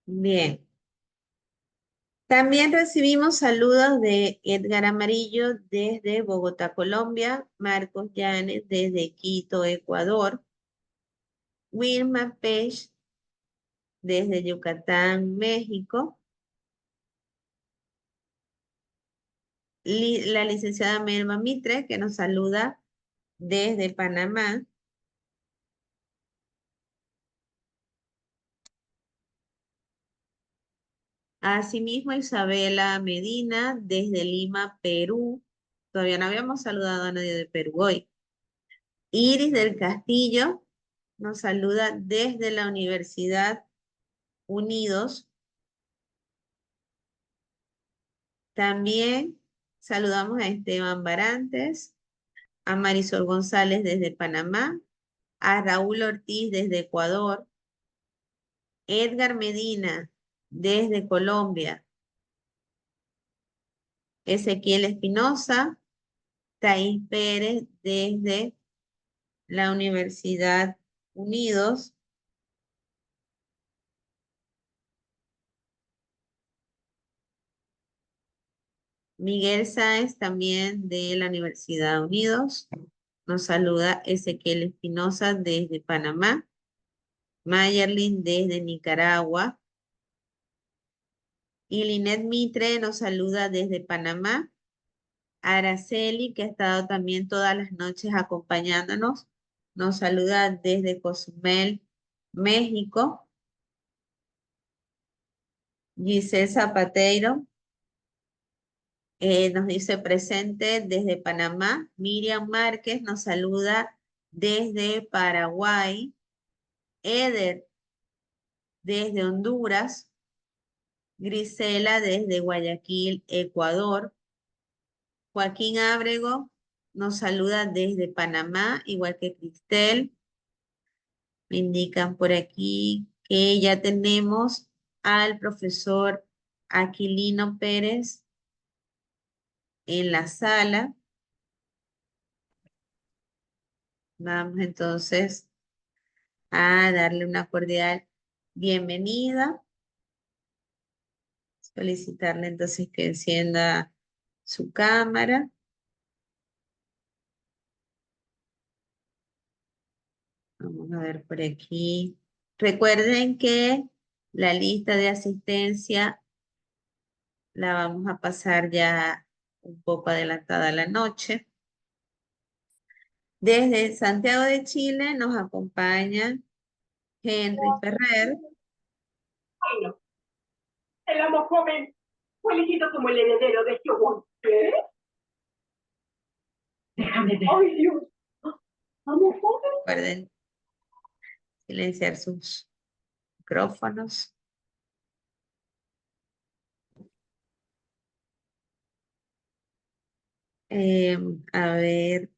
Bien. También recibimos saludos de Edgar Amarillo desde Bogotá, Colombia, Marcos Llanes desde Quito, Ecuador, Wilma Pech desde Yucatán, México, la licenciada Melba Mitre, que nos saluda desde Panamá. Asimismo, Isabela Medina desde Lima, Perú. Todavía no habíamos saludado a nadie de Perú hoy. Iris del Castillo nos saluda desde la Universidad Unidos. También saludamos a Esteban Barantes, a Marisol González desde Panamá, a Raúl Ortiz desde Ecuador, Edgar Medina desde Colombia, Ezequiel Espinosa, Thais Pérez desde la Universidad Unidos, Miguel Sáenz también de la Universidad Unidos. Nos saluda Ezequiel Espinosa desde Panamá, Mayerlin desde Nicaragua, y Linet Mitre nos saluda desde Panamá. Araceli, que ha estado también todas las noches acompañándonos, nos saluda desde Cozumel, México. Giselle Zapateiro nos dice presente desde Panamá. Miriam Márquez nos saluda desde Paraguay. Eder desde Honduras. Grisela desde Guayaquil, Ecuador. Joaquín Ábrego nos saluda desde Panamá, igual que Cristel. Me indican por aquí que ya tenemos al profesor Aquilino Pérez en la sala. Vamos entonces a darle una cordial bienvenida. Solicitarle entonces que encienda su cámara. Vamos a ver por aquí. Recuerden que la lista de asistencia la vamos a pasar ya un poco adelantada a la noche. Desde Santiago de Chile nos acompaña Henry Ferrer. Bueno, el amo joven fue elegido como el heredero de Hyowon. ¿Qué? Déjame ver. ¡Ay, Dios! ¿Amo joven? Recuerden silenciar sus micrófonos. A ver,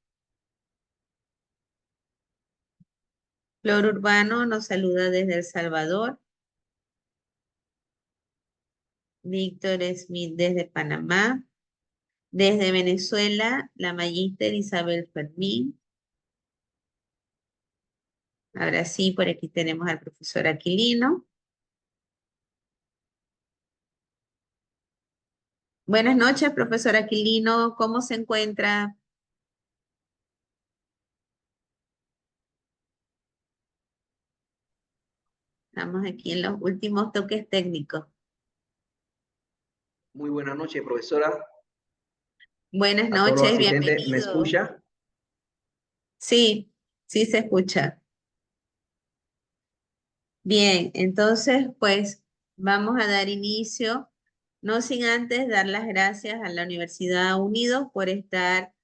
Flor Urbano nos saluda desde El Salvador. Víctor Smith desde Panamá. Desde Venezuela, la magíster Isabel Fermín. Ahora sí, por aquí tenemos al profesor Aquilino. Buenas noches, profesor Aquilino. ¿Cómo se encuentra? Estamos aquí en los últimos toques técnicos. Muy buenas noches, profesora. Buenas A todos los noches, asistentes, ¿me bienvenido. escucha? Sí, sí se escucha. Bien, entonces, pues vamos a dar inicio, no sin antes dar las gracias a la Universidad Unidos por estar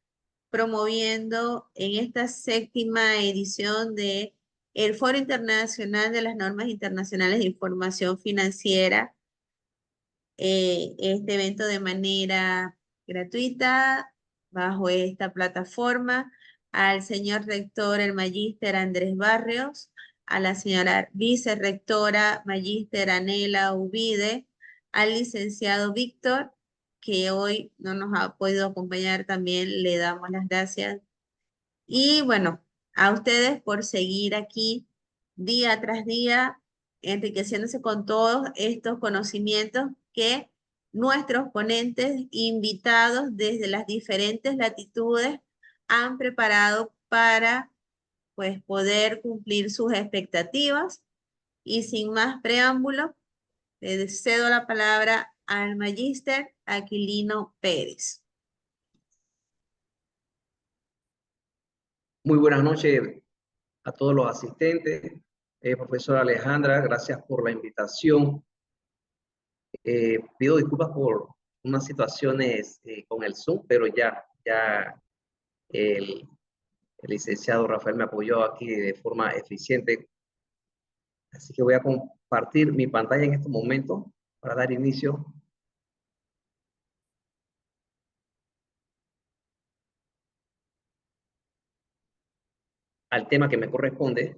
promoviendo en esta séptima edición de el Foro Internacional de las Normas Internacionales de Información Financiera, este evento de manera gratuita bajo esta plataforma, al señor rector, el magíster Andrés Barrios, a la señora vicerrectora, magíster Anela Ubide, al licenciado Víctor, que hoy no nos ha podido acompañar, también le damos las gracias. Y bueno, a ustedes por seguir aquí día tras día enriqueciéndose con todos estos conocimientos que nuestros ponentes invitados desde las diferentes latitudes han preparado para pues poder cumplir sus expectativas. Y sin más preámbulo, le cedo la palabra al magíster Aquilino Pérez. Muy buenas noches a todos los asistentes. Profesora Alejandra, gracias por la invitación. Pido disculpas por unas situaciones con el Zoom, pero ya el licenciado Rafael me apoyó aquí de forma eficiente. Así que voy a compartir mi pantalla en este momento para dar inicio. Al tema que me corresponde.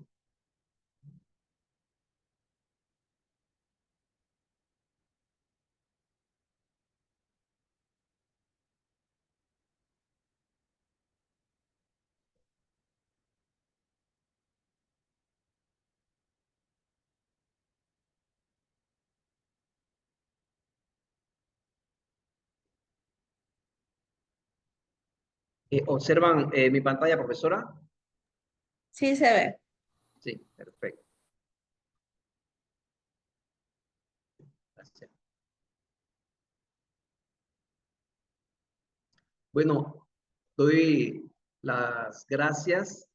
¿Observan mi pantalla, profesora? Sí, se ve. Sí, perfecto. Gracias. Bueno, doy las gracias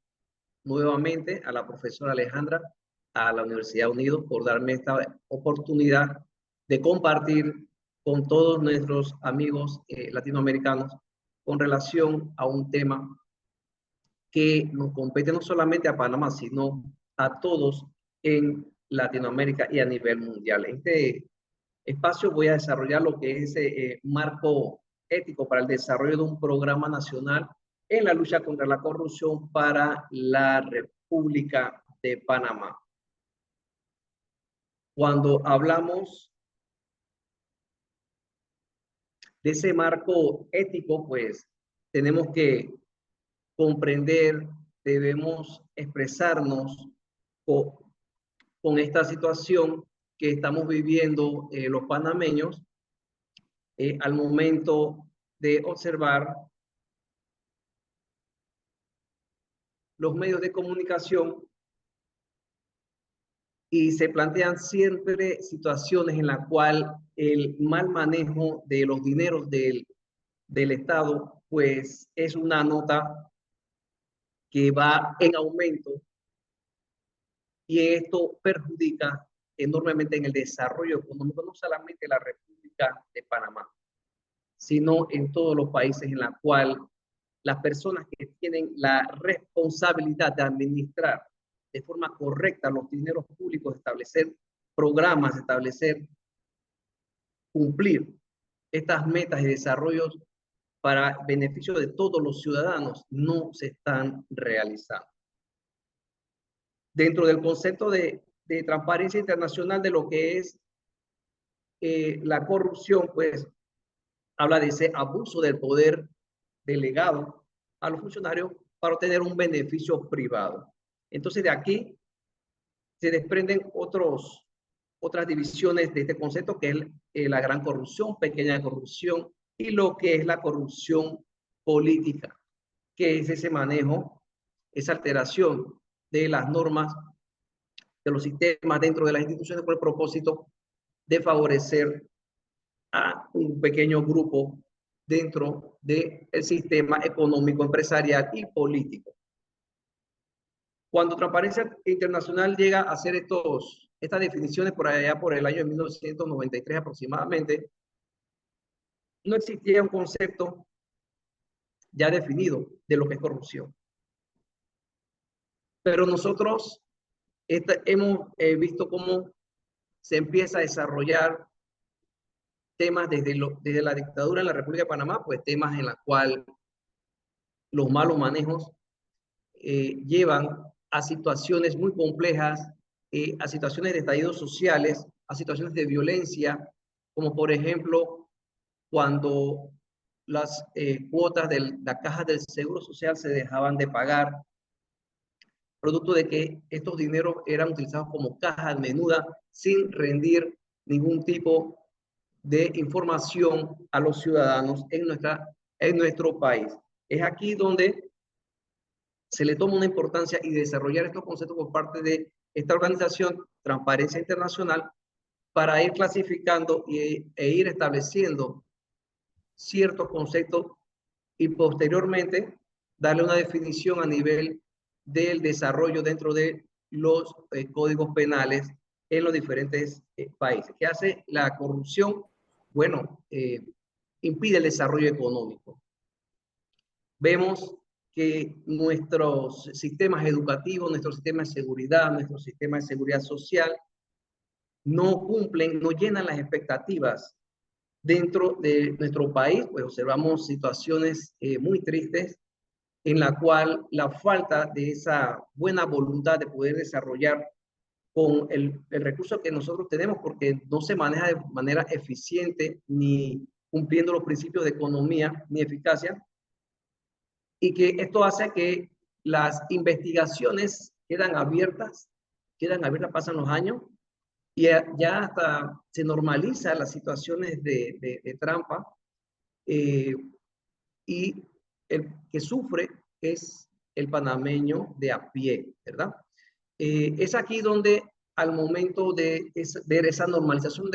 nuevamente a la profesora Alejandra, a la Universidad Unidos, por darme esta oportunidad de compartir con todos nuestros amigos latinoamericanos con relación a un tema que nos compete no solamente a Panamá, sino a todos en Latinoamérica y a nivel mundial. En este espacio voy a desarrollar lo que es marco ético para el desarrollo de un programa nacional en la lucha contra la corrupción para la República de Panamá. Cuando hablamos de ese marco ético, pues tenemos que comprender, debemos expresarnos con esta situación que estamos viviendo los panameños al momento de observar los medios de comunicación y se plantean siempre situaciones en las cuales el mal manejo de los dineros del Estado pues es una nota que va en aumento y esto perjudica enormemente en el desarrollo económico, no solamente de la República de Panamá, sino en todos los países en la cual las personas que tienen la responsabilidad de administrar de forma correcta los dineros públicos, establecer programas, cumplir estas metas y desarrollos para beneficio de todos los ciudadanos, no se están realizando. Dentro del concepto de transparencia internacional de lo que es la corrupción, pues habla de ese abuso del poder delegado a los funcionarios para obtener un beneficio privado. Entonces, de aquí se desprenden otras divisiones de este concepto, que es la gran corrupción, pequeña corrupción, y lo que es la corrupción política, que es ese manejo, esa alteración de las normas, de los sistemas dentro de las instituciones con el propósito de favorecer a un pequeño grupo dentro del sistema económico, empresarial y político. Cuando Transparencia Internacional llega a hacer estas definiciones por allá por el año 1993 aproximadamente, no existía un concepto ya definido de lo que es corrupción. Pero nosotros hemos visto cómo se empieza a desarrollar temas desde la dictadura en la República de Panamá, pues temas en los cuales los malos manejos llevan a situaciones muy complejas, a situaciones de estallidos sociales, a situaciones de violencia, como por ejemplo cuando las cuotas de la caja del Seguro Social se dejaban de pagar, producto de que estos dineros eran utilizados como cajas menuda sin rendir ningún tipo de información a los ciudadanos en nuestro país. Es aquí donde se le toma una importancia y desarrollar estos conceptos por parte de esta organización, Transparencia Internacional, para ir clasificando e ir estableciendo ciertos conceptos y posteriormente darle una definición a nivel del desarrollo dentro de los códigos penales en los diferentes países. ¿Qué hace la corrupción? Bueno, impide el desarrollo económico. Vemos que nuestros sistemas educativos, nuestro sistema de seguridad, nuestro sistema de seguridad social no cumplen, no llenan las expectativas. Dentro de nuestro país, pues observamos situaciones muy tristes en la cual la falta de esa buena voluntad de poder desarrollar con el recurso que nosotros tenemos, porque no se maneja de manera eficiente ni cumpliendo los principios de economía ni eficacia, y que esto hace que las investigaciones quedan abiertas, pasan los años y ya hasta se normaliza las situaciones de trampa, y el que sufre es el panameño de a pie, ¿verdad? Es aquí donde al momento de ver esa normalización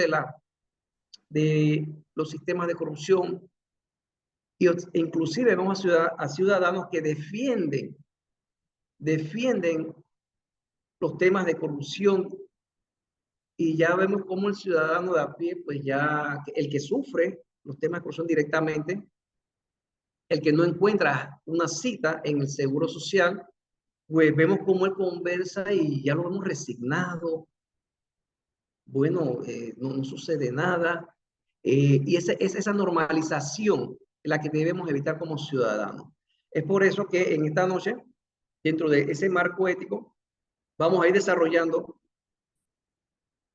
de los sistemas de corrupción, y inclusive vemos a ciudadanos que defienden los temas de corrupción, y ya vemos cómo el ciudadano de a pie, pues ya el que sufre los temas de corrupción directamente, el que no encuentra una cita en el Seguro Social, pues vemos cómo él conversa y ya lo hemos resignado. Bueno, no sucede nada. Y es esa normalización la que debemos evitar como ciudadanos. Es por eso que en esta noche, dentro de ese marco ético, vamos a ir desarrollando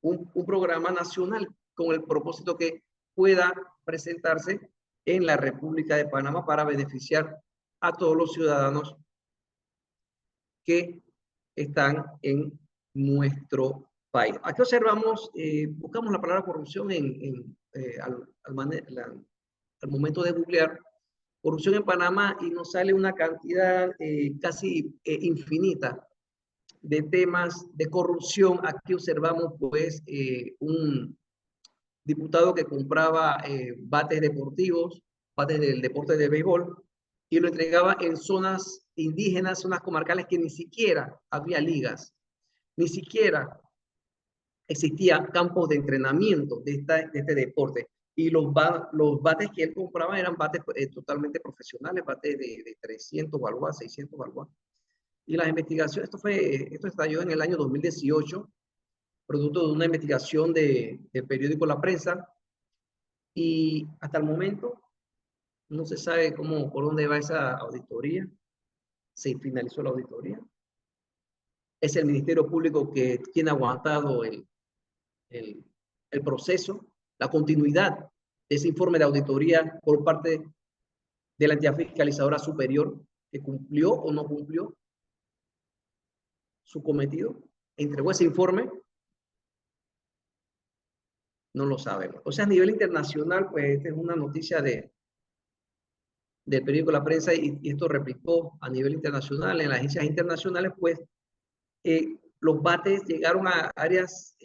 un programa nacional con el propósito que pueda presentarse en la República de Panamá para beneficiar a todos los ciudadanos que están en nuestro país. Aquí observamos, buscamos la palabra corrupción al momento de googlear corrupción en Panamá y nos sale una cantidad casi infinita de temas de corrupción. Aquí observamos pues un diputado que compraba bates deportivos, bates del deporte de béisbol, y lo entregaba en zonas indígenas, zonas comarcales que ni siquiera había ligas, ni siquiera existía campos de entrenamiento de este deporte. Y los bates que él compraba eran bates totalmente profesionales, bates de 300 balboas, 600 balboas. Y las investigaciones, esto estalló en el año 2018, producto de una investigación del periódico La Prensa, y hasta el momento no se sabe por dónde va esa auditoría. Se finalizó la auditoría. Es el Ministerio Público quien ha aguantado el proceso, la continuidad de ese informe de auditoría por parte de la entidad fiscalizadora superior, que cumplió o no cumplió su cometido, entregó ese informe. No lo sabemos. O sea, a nivel internacional, pues esta es una noticia del periódico La Prensa, y esto replicó a nivel internacional, en las agencias internacionales, pues los bates llegaron a áreas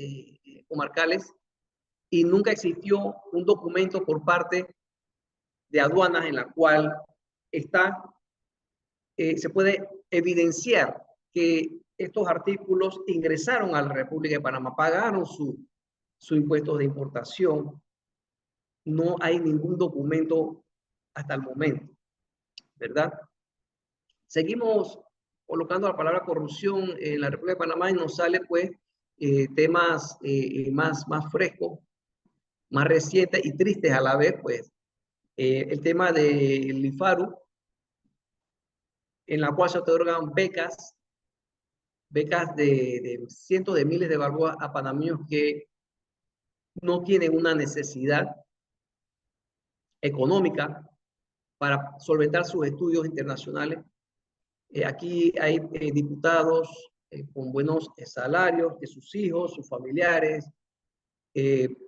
comarcales y nunca existió un documento por parte de aduanas en la cual se puede evidenciar que estos artículos ingresaron a la República de Panamá, pagaron su impuesto de importación. No hay ningún documento hasta el momento, ¿verdad? Seguimos colocando la palabra corrupción en la República de Panamá y nos sale pues temas más frescos, más recientes y tristes a la vez, pues el tema del IFARU, en la cual se otorgan becas de cientos de miles de balboas a panameños que no tienen una necesidad económica para solventar sus estudios internacionales, Aquí hay diputados con buenos salarios, que sus hijos, sus familiares,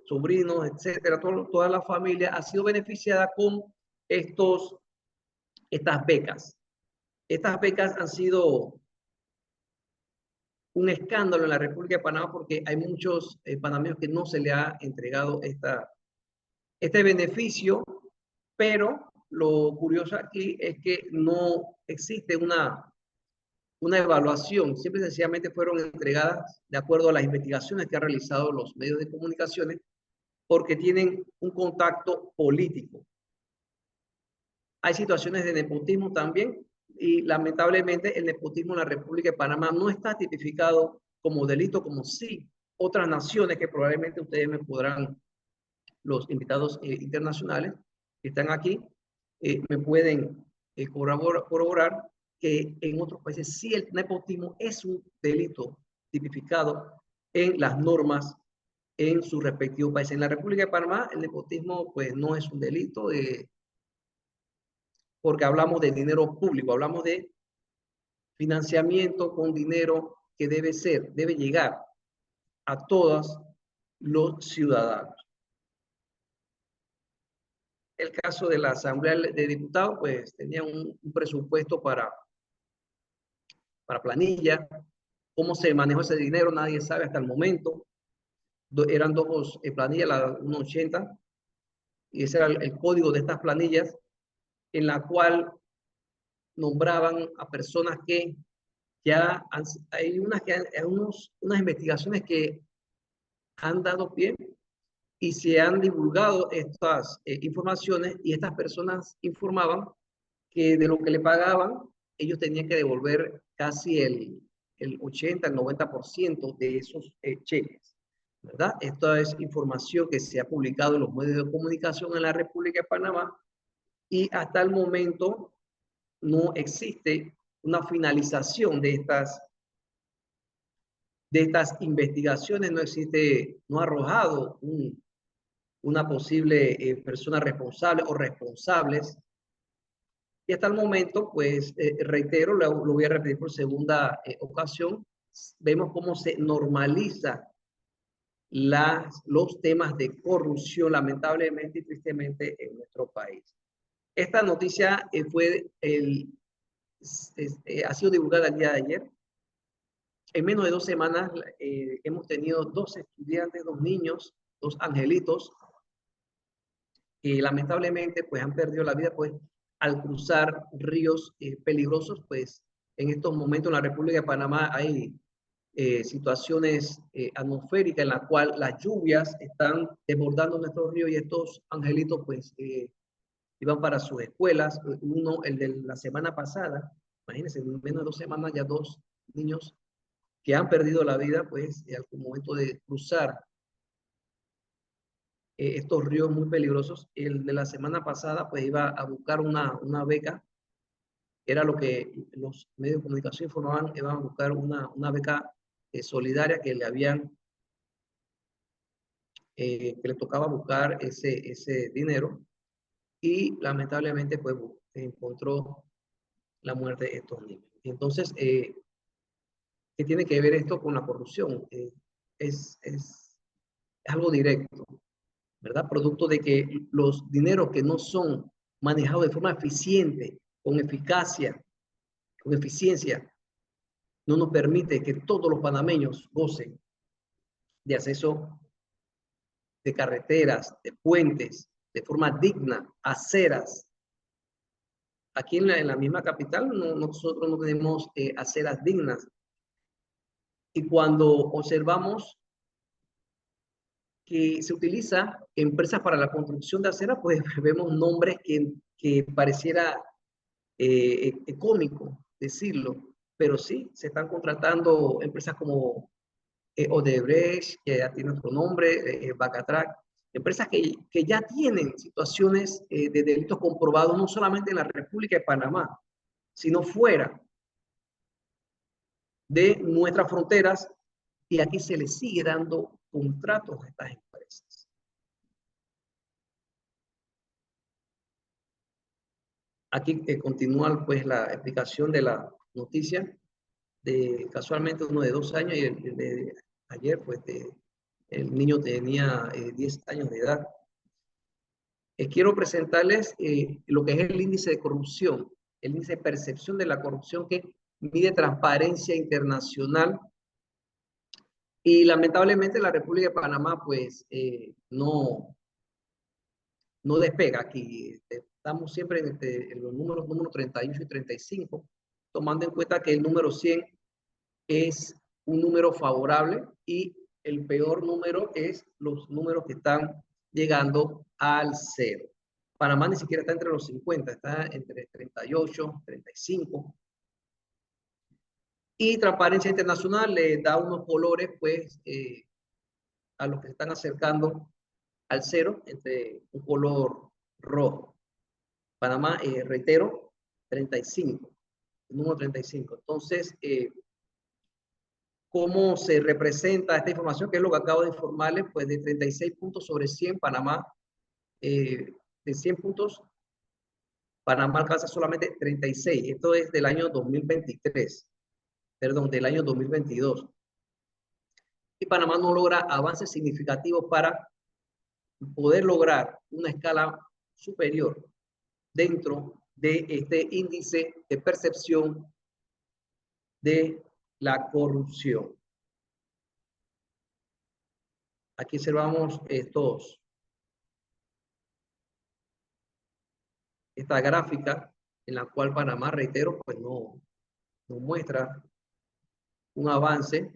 sobrinos, etcétera, toda la familia ha sido beneficiada con estas becas. Estas becas han sido un escándalo en la República de Panamá porque hay muchos panameños que no se le ha entregado este beneficio, pero lo curioso aquí es que no existe una evaluación, siempre sencillamente fueron entregadas de acuerdo a las investigaciones que han realizado los medios de comunicaciones porque tienen un contacto político. Hay situaciones de nepotismo también y lamentablemente el nepotismo en la República de Panamá no está tipificado como delito como sí otras naciones que probablemente ustedes me podrán, los invitados internacionales que están aquí, me pueden corroborar que en otros países sí el nepotismo es un delito tipificado en las normas en su respectivo país. En la República de Panamá el nepotismo pues no es un delito porque hablamos de dinero público, hablamos de financiamiento con dinero que debe llegar a todos los ciudadanos. El caso de la Asamblea de Diputados, pues tenía un presupuesto para planilla. ¿Cómo se manejó ese dinero? Nadie sabe hasta el momento. Eran dos planillas, la 180, y ese era el código de estas planillas, en la cual nombraban a personas que ya hay unas investigaciones que han dado pie y se han divulgado estas informaciones y estas personas informaban que de lo que le pagaban, ellos tenían que devolver casi el 80, el 90% de esos cheques, ¿verdad? Esta es información que se ha publicado en los medios de comunicación en la República de Panamá y hasta el momento no existe una finalización de estas investigaciones, no ha arrojado una posible persona responsable o responsables. Y hasta el momento, pues reitero, lo voy a repetir por segunda ocasión, vemos cómo se normaliza los temas de corrupción, lamentablemente y tristemente, en nuestro país. Esta noticia ha sido divulgada el día de ayer. En menos de 2 semanas hemos tenido 2 estudiantes, 2 niños, 2 angelitos, que lamentablemente pues han perdido la vida pues al cruzar ríos peligrosos. Pues en estos momentos en la República de Panamá hay situaciones atmosféricas en las cuales las lluvias están desbordando nuestros ríos y estos angelitos pues iban para sus escuelas. Uno, el de la semana pasada, imagínense, en menos de 2 semanas ya 2 niños que han perdido la vida pues al momento de cruzar estos ríos muy peligrosos. El de la semana pasada pues iba a buscar una beca, era lo que los medios de comunicación informaban, iban a buscar una beca solidaria que le habían, que le tocaba buscar ese dinero y lamentablemente pues encontró la muerte de estos niños. Entonces, ¿qué tiene que ver esto con la corrupción? Es algo directo, ¿verdad? Producto de que los dineros que no son manejados de forma eficiente, con eficacia, con eficiencia, no nos permite que todos los panameños gocen de acceso de carreteras, de puentes, de forma digna, aceras. Aquí en la misma capital nosotros no tenemos aceras dignas. Y cuando observamos que se utiliza empresas para la construcción de aceras, pues vemos nombres que pareciera cómico decirlo, pero sí, se están contratando empresas como Odebrecht, que ya tiene otro nombre, Bacatrac, empresas que ya tienen situaciones de delitos comprobados no solamente en la República de Panamá, sino fuera de nuestras fronteras, y aquí se les sigue dando contratos a estas empresas. Aquí continúa pues la explicación de la noticia de casualmente uno de 2 años y el de ayer, pues el niño tenía 10 años de edad. Quiero presentarles lo que es el índice de corrupción, el índice de percepción de la corrupción que mide Transparencia Internacional. Y lamentablemente la República de Panamá pues no despega aquí. Estamos siempre en los números 38 y 35, tomando en cuenta que el número 100 es un número favorable y el peor número es los números que están llegando al 0. Panamá ni siquiera está entre los 50, está entre 38, 35. Y Transparencia Internacional le da unos colores, pues, a los que se están acercando al 0, entre un color rojo. Panamá, reitero, 35, el número 35. Entonces, ¿cómo se representa esta información? Que es lo que acabo de informarles, pues de 36 puntos sobre 100, Panamá, de 100 puntos, Panamá alcanza solamente 36. Esto es del año 2023, perdón, del año 2022. Y Panamá no logra avances significativos para poder lograr una escala superior dentro de este índice de percepción de la corrupción. Aquí observamos esta gráfica en la cual Panamá, reitero, pues no muestra un avance.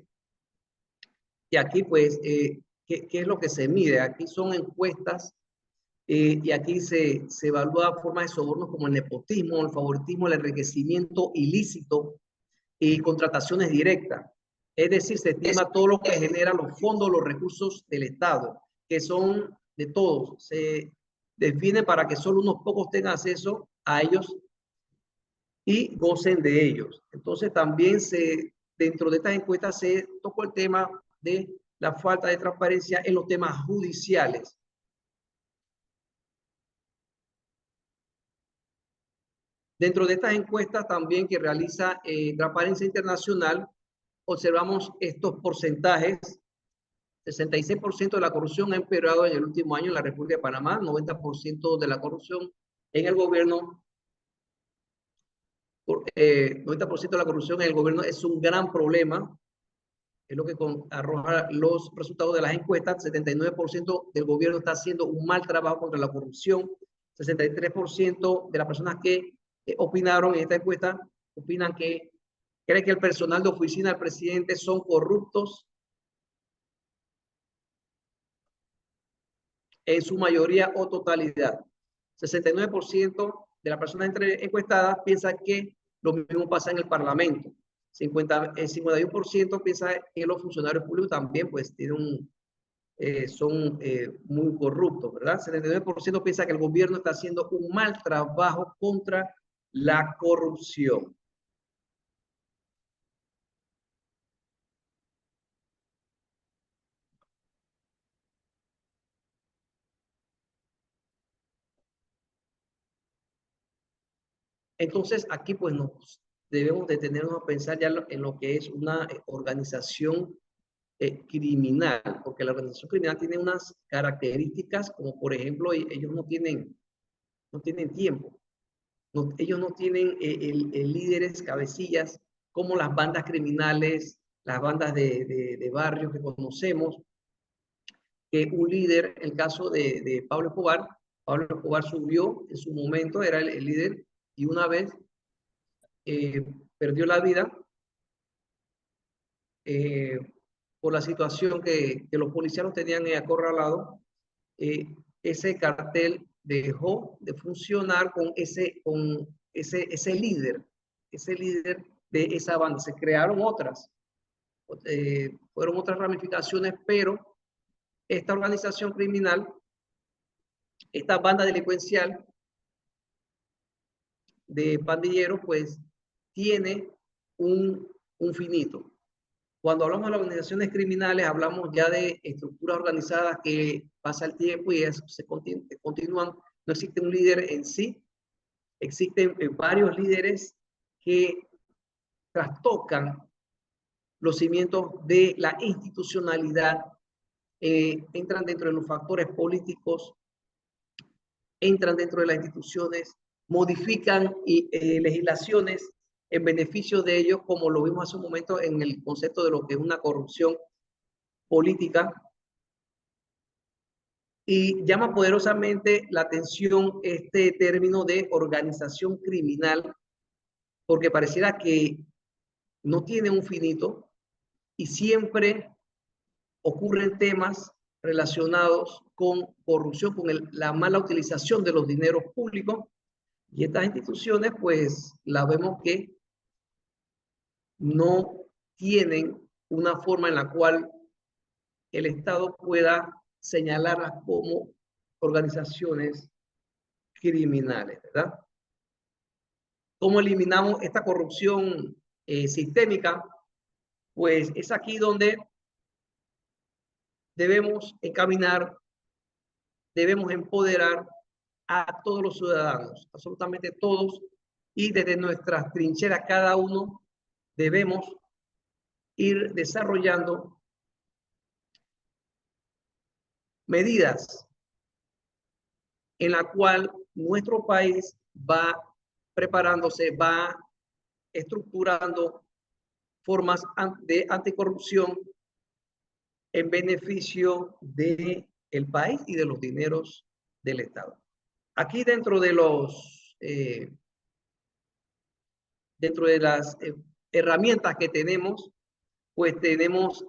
Y aquí pues, ¿qué es lo que se mide? Aquí son encuestas y aquí se evalúa formas de sobornos como el nepotismo, el favoritismo, el enriquecimiento ilícito y contrataciones directas. Es decir, se estima todo lo que genera los fondos, los recursos del Estado, que son de todos. Se define para que solo unos pocos tengan acceso a ellos y gocen de ellos. Entonces también dentro de estas encuestas se tocó el tema de la falta de transparencia en los temas judiciales. Dentro de estas encuestas también que realiza Transparencia Internacional, observamos estos porcentajes. 66% de la corrupción ha empeorado en el último año en la República de Panamá, 90% de la corrupción en el gobierno, 90% de la corrupción en el gobierno es un gran problema, es lo que arroja los resultados de las encuestas. 79% del gobierno está haciendo un mal trabajo contra la corrupción, 63% de las personas que opinaron en esta encuesta opinan que creen que el personal de oficina del presidente son corruptos, en su mayoría o totalidad. 69% de las personas encuestadas piensan que lo mismo pasa en el Parlamento. El 51% piensa que los funcionarios públicos también pues tienen son muy corruptos, ¿verdad? 79% piensa que el gobierno está haciendo un mal trabajo contra la corrupción. Entonces, aquí pues nos debemos detenernos a pensar ya en lo que es una organización criminal, porque la organización criminal tiene unas características como por ejemplo ellos no tienen tiempo, ellos no tienen líderes, cabecillas como las bandas criminales, las bandas de barrio que conocemos, que un líder, el caso de Pablo Escobar subió en su momento, era el líder y una vez perdió la vida por la situación que los policías los tenían acorralados. Ese cartel dejó de funcionar con ese líder de esa banda. Se crearon otras, fueron otras ramificaciones, pero esta organización criminal, esta banda delincuencial de pandilleros, pues tiene un finito. Cuando hablamos de las organizaciones criminales, hablamos ya de estructuras organizadas que pasa el tiempo y se continúan. No existe un líder en sí, existen varios líderes que trastocan los cimientos de la institucionalidad, entran dentro de los factores políticos, entran dentro de las instituciones, modifican legislaciones en beneficio de ellos, como lo vimos hace un momento en el concepto de lo que es una corrupción política. Y llama poderosamente la atención este término de organización criminal, porque pareciera que no tiene un finito y siempre ocurren temas relacionados con corrupción, con la mala utilización de los dineros públicos, y estas instituciones pues la vemos que no tienen una forma en la cual el Estado pueda señalarlas como organizaciones criminales, ¿verdad? ¿Cómo eliminamos esta corrupción sistémica? Pues es aquí donde debemos encaminar, debemos empoderar a todos los ciudadanos, absolutamente todos, y desde nuestras trincheras cada uno debemos ir desarrollando medidas en la cual nuestro país va preparándose, va estructurando formas de anticorrupción en beneficio del país y de los dineros del Estado. Aquí dentro de las herramientas que tenemos, pues tenemos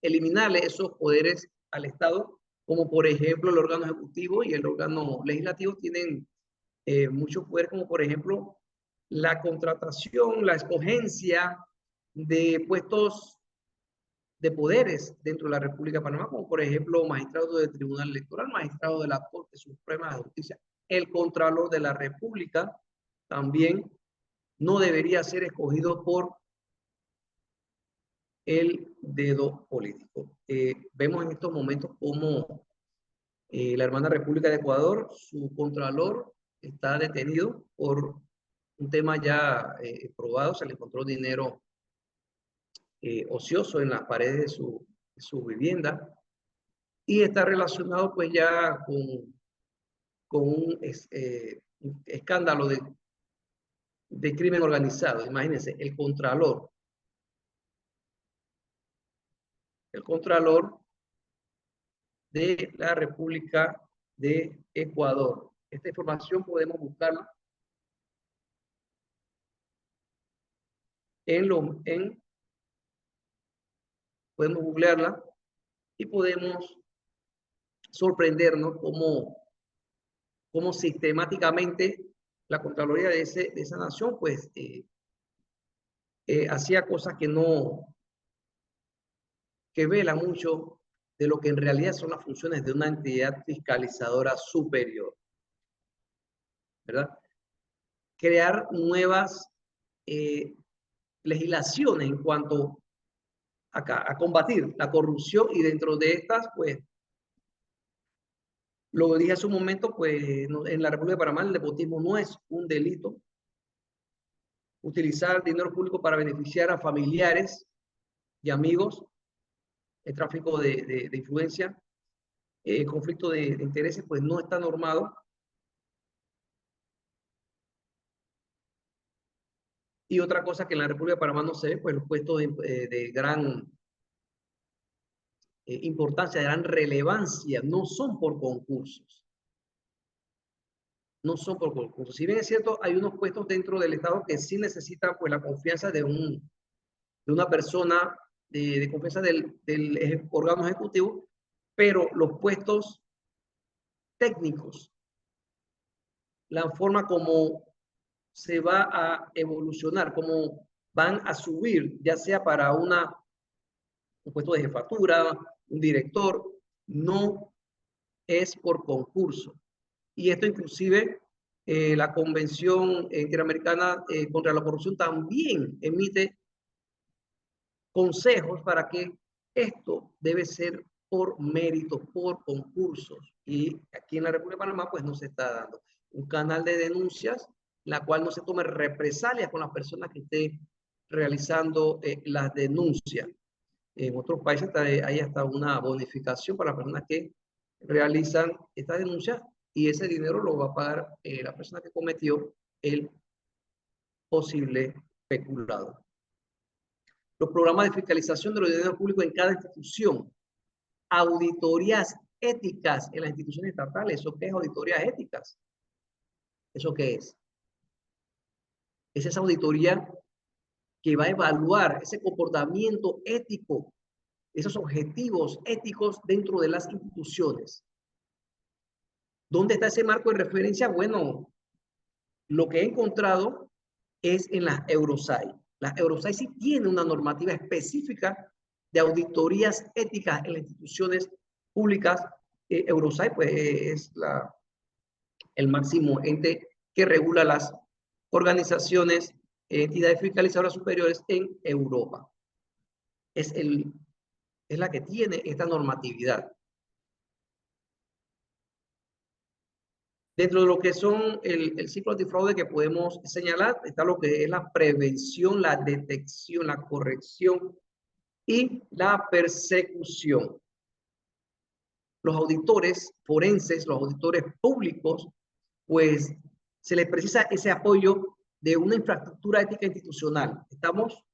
eliminarle esos poderes al Estado, como por ejemplo el órgano ejecutivo y el órgano legislativo tienen mucho poder, como por ejemplo la contratación, la escogencia de puestos de poderes dentro de la República de Panamá, como por ejemplo magistrado del Tribunal Electoral, magistrado de la Corte Suprema de Justicia, el Contralor de la República también no debería ser escogido por el dedo político. Vemos en estos momentos cómo la hermana República de Ecuador, su contralor está detenido por un tema ya probado, se le encontró dinero ocioso en las paredes de su vivienda y está relacionado pues ya con un escándalo de crimen organizado. Imagínense, el contralor de la República de Ecuador. Esta información podemos buscarla podemos googlearla y podemos sorprendernos cómo sistemáticamente la Contraloría de esa nación pues hacía cosas que vela mucho de lo que en realidad son las funciones de una entidad fiscalizadora superior, ¿verdad? Crear nuevas legislaciones en cuanto a combatir la corrupción, y dentro de estas, pues, lo dije hace un momento, pues en la República de Panamá el nepotismo no es un delito. Utilizar dinero público para beneficiar a familiares y amigos, el tráfico de influencia, conflicto de intereses, pues no está normado. Y otra cosa que en la República de Panamá no se ve, pues los puestos de gran importancia, de gran relevancia, no son por concursos. No son por concursos. Si bien es cierto, hay unos puestos dentro del Estado que sí necesitan pues la confianza de una persona, de confianza del órgano ejecutivo, pero los puestos técnicos, la forma como se va a evolucionar, cómo van a subir, ya sea para un puesto de jefatura, un director, no es por concurso. Y esto inclusive la Convención Interamericana contra la Corrupción también emite consejos para que esto debe ser por mérito, por concursos. Y aquí en la República de Panamá pues no se está dando un canal de denuncias la cual no se tome represalias con las personas que estén realizando las denuncias. En otros países hay hasta una bonificación para las personas que realizan esta denuncia y ese dinero lo va a pagar la persona que cometió el posible peculado. Los programas de fiscalización de los dineros públicos en cada institución. Auditorías éticas en las instituciones estatales. ¿Eso qué es auditorías éticas? ¿Eso qué es? Es esa auditoría que va a evaluar ese comportamiento ético, esos objetivos éticos dentro de las instituciones. ¿Dónde está ese marco de referencia? Bueno, lo que he encontrado es en las Eurosai. Las Eurosai sí tienen una normativa específica de auditorías éticas en las instituciones públicas. Eurosai pues es el máximo ente que regula las organizaciones, entidades fiscalizadoras superiores en Europa. Es la que tiene esta normatividad. Dentro de lo que son el ciclo antifraude que podemos señalar, está lo que es la prevención, la detección, la corrección y la persecución. Los auditores forenses, los auditores públicos, pues se les precisa ese apoyo de una infraestructura ética institucional. Estamos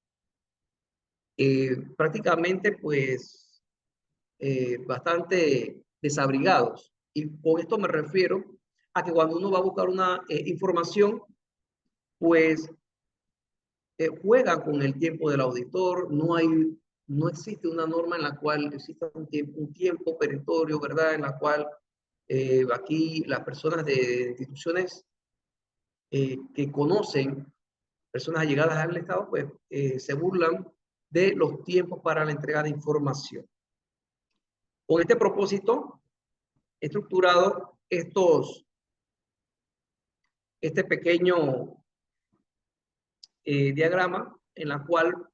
prácticamente pues bastante desabrigados. Y con esto me refiero a que cuando uno va a buscar una información, pues juegan con el tiempo del auditor, no existe una norma en la cual exista un tiempo perentorio, ¿verdad? En la cual aquí las personas de instituciones que conocen, personas allegadas al Estado, pues se burlan de los tiempos para la entrega de información. Con este propósito, he estructurado este pequeño diagrama en la cual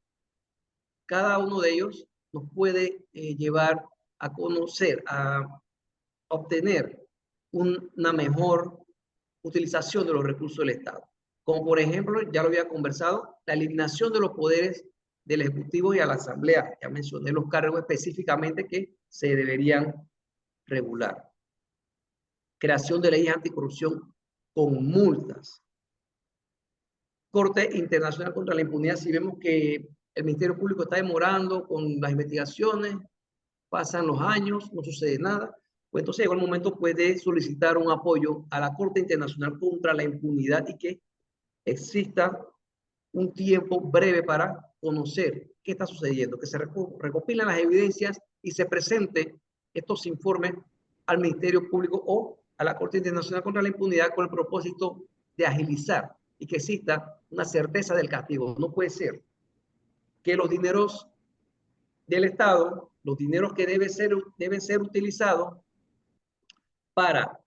cada uno de ellos nos puede llevar a conocer, a obtener una mejor utilización de los recursos del Estado. Como por ejemplo, ya lo había conversado, la eliminación de los poderes del Ejecutivo y a la Asamblea. Ya mencioné los cargos específicamente que se deberían regular. Creación de leyes anticorrupción con multas. Corte Internacional contra la Impunidad. Si vemos que el Ministerio Público está demorando con las investigaciones, pasan los años, no sucede nada, pues entonces llegó el momento pues, de solicitar un apoyo a la Corte Internacional contra la Impunidad y que exista un tiempo breve para conocer qué está sucediendo, que se recopilen las evidencias y se presente estos informes al Ministerio Público o a la Corte Internacional contra la Impunidad con el propósito de agilizar y que exista una certeza del castigo. No puede ser que los dineros del Estado, los dineros que deben ser utilizados para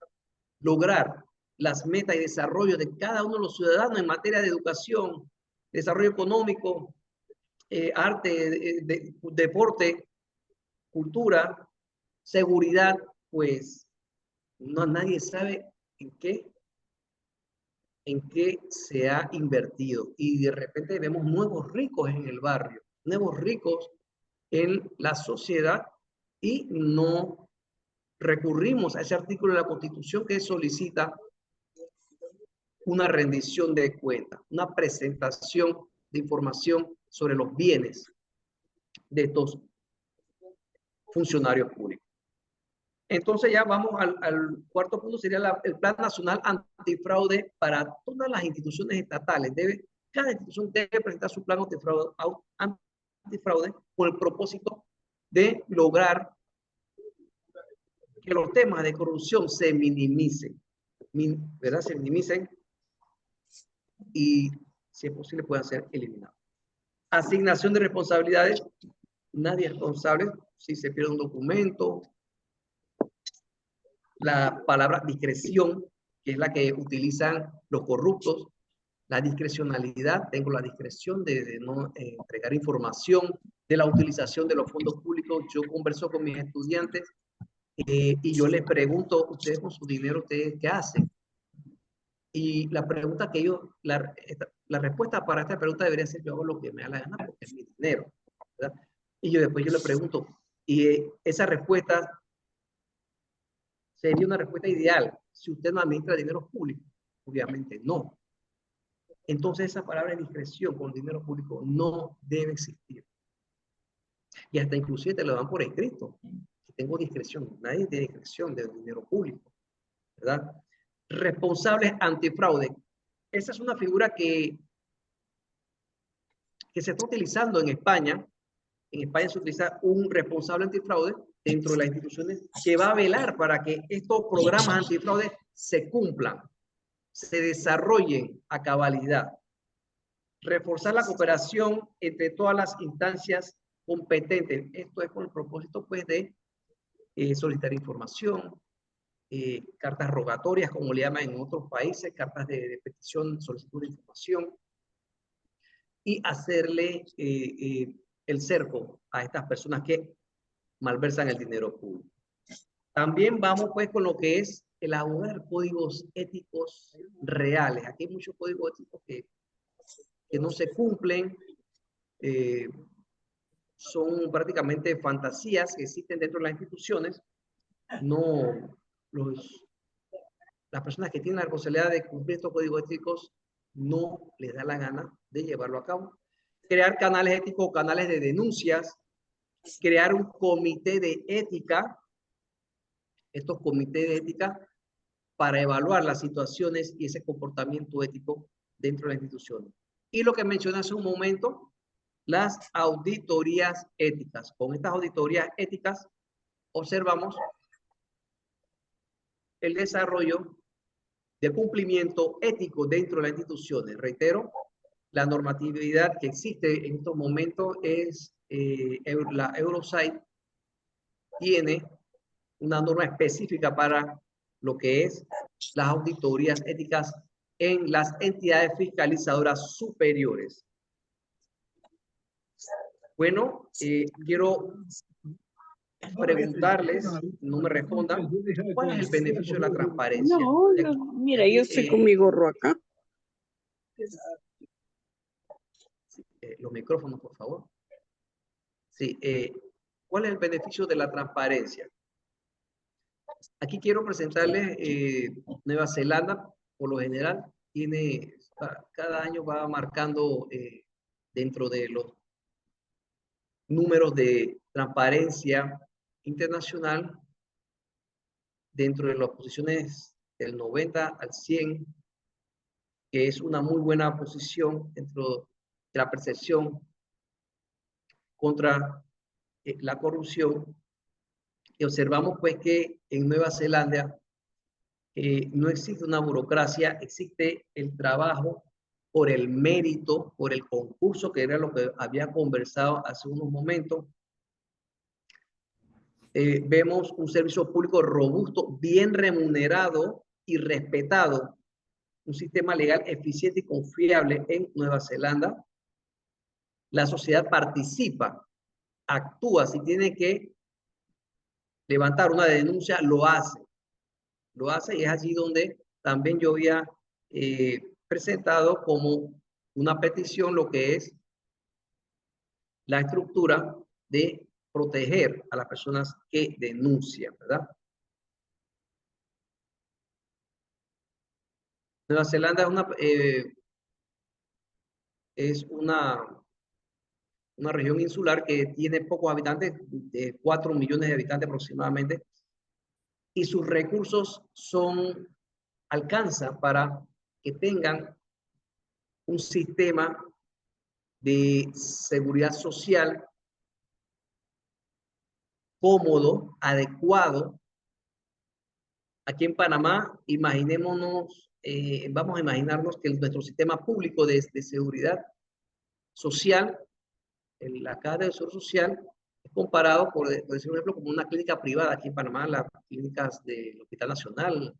lograr las metas y desarrollo de cada uno de los ciudadanos en materia de educación, desarrollo económico, arte, deporte, cultura, seguridad, pues nadie sabe en qué se ha invertido. Y de repente vemos nuevos ricos en el barrio, nuevos ricos en la sociedad y no recurrimos a ese artículo de la Constitución que solicita una rendición de cuentas, una presentación de información sobre los bienes de estos funcionarios públicos. Entonces ya vamos al cuarto punto, sería el Plan Nacional Antifraude para todas las instituciones estatales. Cada institución debe presentar su plan antifraude con el propósito de lograr que los temas de corrupción se minimicen, ¿verdad? Se minimicen y, si es posible, puedan ser eliminados. Asignación de responsabilidades. Nadie es responsable si se pierde un documento. La palabra discreción, que es la que utilizan los corruptos. La discrecionalidad, tengo la discreción de no entregar información de la utilización de los fondos públicos. Yo converso con mis estudiantes y yo les pregunto, ustedes con su dinero, ¿ustedes qué hacen? Y la pregunta que yo, la respuesta para esta pregunta debería ser: yo hago lo que me da la gana porque es mi dinero, ¿verdad? Y después yo le pregunto, y esa respuesta sería una respuesta ideal si usted no administra dinero público. Obviamente no. Entonces esa palabra discreción con dinero público no debe existir. Y hasta inclusive te lo dan por escrito. Tengo discreción. Nadie tiene discreción de dinero público, ¿verdad? Responsables antifraude. Esa es una figura que se está utilizando en España. En España se utiliza un responsable antifraude dentro de las instituciones que va a velar para que estos programas antifraude se cumplan, se desarrollen a cabalidad. Reforzar la cooperación entre todas las instancias competentes. Esto es con el propósito, pues, de solicitar información, cartas rogatorias, como le llaman en otros países, cartas de petición, solicitud de información, y hacerle el cerco a estas personas que malversan el dinero público. También vamos, pues, con lo que es elaborar códigos éticos reales. Aquí hay muchos códigos éticos que no se cumplen, son prácticamente fantasías que existen dentro de las instituciones. No, las personas que tienen la responsabilidad de cumplir estos códigos éticos no les da la gana de llevarlo a cabo. Crear canales éticos, canales de denuncias, crear un comité de ética, estos comités de ética para evaluar las situaciones y ese comportamiento ético dentro de la institución. Y lo que mencioné hace un momento, las auditorías éticas. Con estas auditorías éticas observamos el desarrollo de cumplimiento ético dentro de las instituciones. Reitero, la normatividad que existe en estos momentos es la Eurosite tiene una norma específica para lo que es las auditorías éticas en las entidades fiscalizadoras superiores. Bueno, quiero preguntarles, no me respondan, ¿cuál es el beneficio de la transparencia? No, mira, yo estoy con mi gorro acá. Los micrófonos, por favor. Sí, ¿cuál es el beneficio de la transparencia? Aquí quiero presentarles Nueva Zelanda, por lo general, tiene, cada año va marcando dentro de los números de transparencia internacional, dentro de las posiciones del 90 al 100, que es una muy buena posición dentro de la percepción contra la corrupción. Y observamos, pues, que en Nueva Zelanda no existe una burocracia, existe el trabajo por el mérito, por el concurso, que era lo que había conversado hace unos momentos. Vemos un servicio público robusto, bien remunerado y respetado, un sistema legal eficiente y confiable en Nueva Zelanda. La sociedad participa, actúa, si tiene que levantar una denuncia, lo hace y es allí donde también yo había presentado como una petición lo que es la estructura de proteger a las personas que denuncian, ¿verdad? Nueva Zelanda es una región insular que tiene pocos habitantes, de 4 millones de habitantes aproximadamente, y sus recursos alcanzan para que tengan un sistema de seguridad social cómodo, adecuado. Aquí en Panamá, imaginémonos, vamos a imaginarnos que nuestro sistema público de seguridad social, la Caja de Seguro Social, es comparado, por decir un ejemplo, como una clínica privada aquí en Panamá, las clínicas del Hospital Nacional,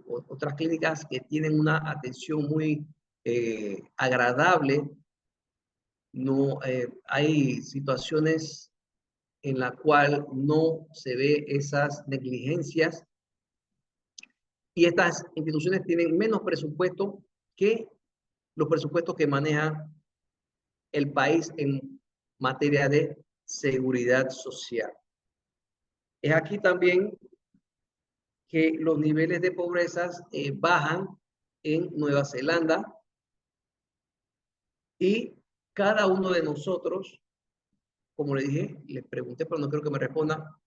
otras clínicas que tienen una atención muy agradable. No hay situaciones en la cual no se ve esas negligencias y estas instituciones tienen menos presupuesto que los presupuestos que maneja el país en materia de seguridad social. Es aquí también que los niveles de pobreza bajan en Nueva Zelanda y cada uno de nosotros, como le dije, le pregunté, pero no creo que me responda,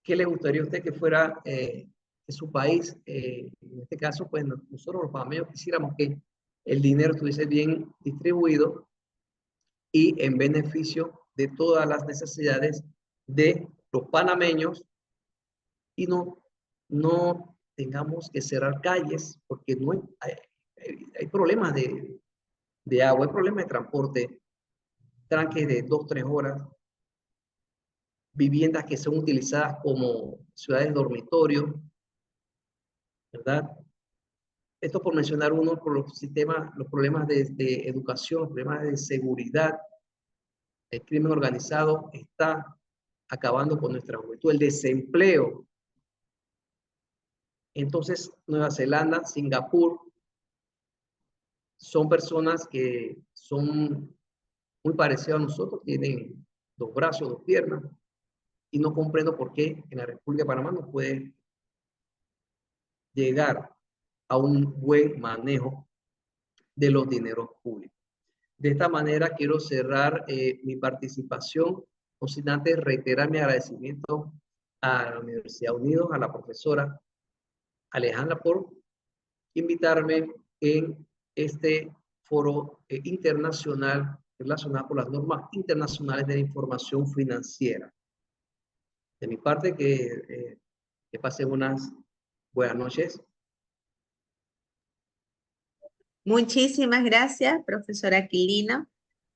¿qué le gustaría a usted que fuera de su país? En este caso, pues nosotros los panameños quisiéramos que el dinero estuviese bien distribuido y en beneficio de todas las necesidades de los panameños y no tengamos que cerrar calles porque no hay problemas de agua, hay problemas de transporte, tranques de 2, 3 horas, viviendas que son utilizadas como ciudades dormitorio, ¿verdad? Esto por mencionar uno, por los sistemas, los problemas de educación, los problemas de seguridad. El crimen organizado está acabando con nuestra juventud. El desempleo. Entonces, Nueva Zelanda, Singapur, son personas que son muy parecidas a nosotros, tienen 2 brazos, 2 piernas, y no comprendo por qué en la República de Panamá no puede llegar a un buen manejo de los dineros públicos. De esta manera quiero cerrar mi participación, no sin antes reiterar mi agradecimiento a la Universidad Unidos, a la profesora Alejandra por invitarme en este foro internacional relacionado con las normas internacionales de la información financiera. De mi parte, que pasen unas buenas noches. Muchísimas gracias, profesora Aquilino.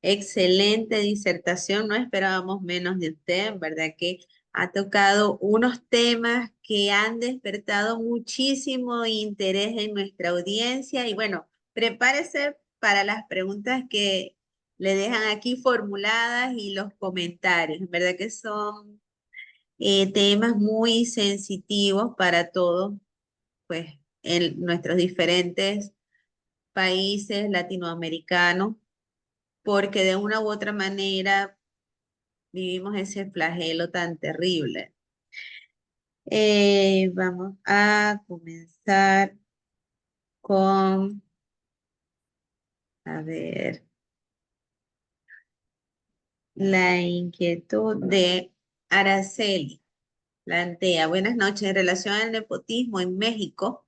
Excelente disertación, no esperábamos menos de usted, en verdad que ha tocado unos temas que han despertado muchísimo interés en nuestra audiencia y bueno, prepárese para las preguntas que le dejan aquí formuladas y los comentarios, en verdad que son temas muy sensitivos para todos, pues en nuestros diferentes países latinoamericanos, porque de una u otra manera vivimos ese flagelo tan terrible. Vamos a comenzar con, a ver, la inquietud de Araceli. Plantea, buenas noches, en relación al nepotismo en México,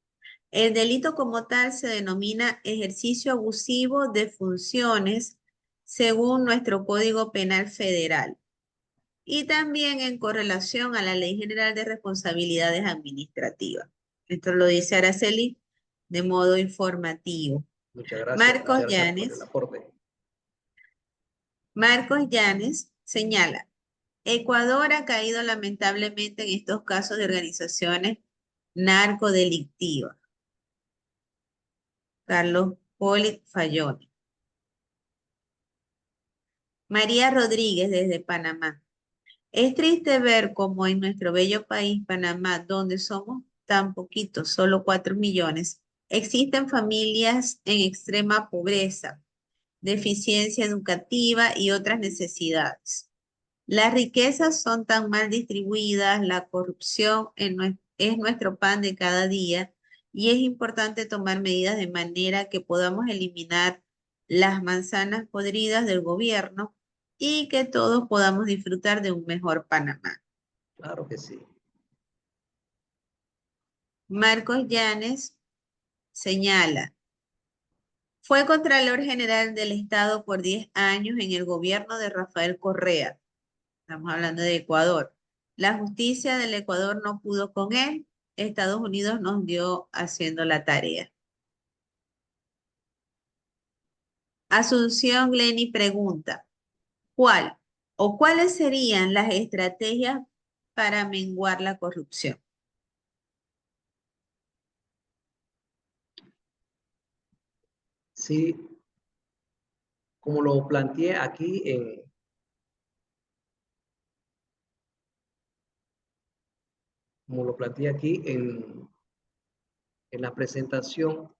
el delito como tal se denomina ejercicio abusivo de funciones según nuestro Código Penal Federal y también en correlación a la Ley General de Responsabilidades Administrativas. Esto lo dice Araceli de modo informativo. Muchas gracias. Marcos Muchas gracias por el Llanes. aporte. Marcos Llanes señala, Ecuador ha caído lamentablemente en estos casos de organizaciones narcodelictivas. Carlos Poli Falloni. María Rodríguez desde Panamá. Es triste ver cómo en nuestro bello país, Panamá, donde somos tan poquitos, solo 4 millones, existen familias en extrema pobreza, deficiencia educativa y otras necesidades. Las riquezas son tan mal distribuidas, la corrupción es nuestro pan de cada día y es importante tomar medidas de manera que podamos eliminar las manzanas podridas del gobierno y que todos podamos disfrutar de un mejor Panamá. Claro que sí. Marcos Llanes señala, fue Contralor General del Estado por 10 años en el gobierno de Rafael Correa. Estamos hablando de Ecuador. La justicia del Ecuador no pudo con él. Estados Unidos nos dio haciendo la tarea. Asunción Glenny pregunta, ¿cuál o cuáles serían las estrategias para menguar la corrupción? Sí, como lo planteé aquí como lo planteé aquí en la presentación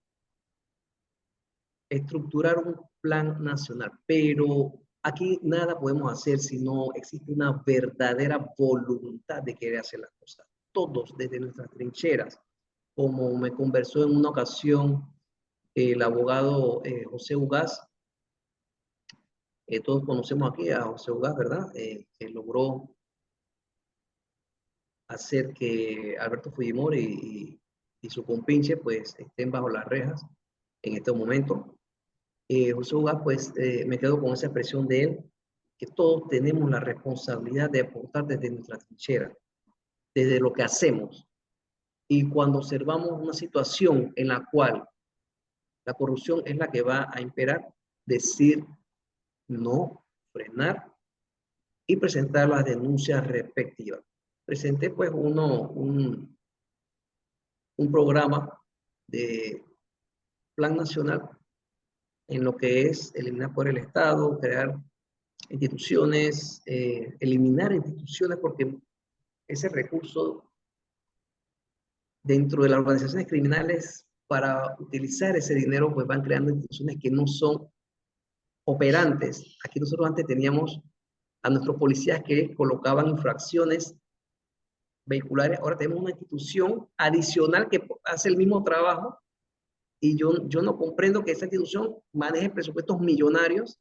estructurar un plan nacional, pero aquí nada podemos hacer si no existe una verdadera voluntad de querer hacer las cosas. Todos desde nuestras trincheras, como me conversó en una ocasión el abogado José Ugaz, todos conocemos aquí a José Ugaz, ¿verdad? Que logró hacer que Alberto Fujimori y su compinche pues estén bajo las rejas en este momento. José Ugaz, pues me quedo con esa expresión de él, que todos tenemos la responsabilidad de aportar desde nuestra trinchera, desde lo que hacemos. Y cuando observamos una situación en la cual la corrupción es la que va a imperar, decir no, frenar y presentar las denuncias respectivas. Presenté pues un programa de plan nacional en lo que es eliminar por el Estado, crear instituciones, eliminar instituciones, porque ese recurso dentro de las organizaciones criminales para utilizar ese dinero, pues van creando instituciones que no son operantes. Aquí nosotros antes teníamos a nuestros policías que colocaban infracciones vehiculares, ahora tenemos una institución adicional que hace el mismo trabajo y yo no comprendo que esa institución maneje presupuestos millonarios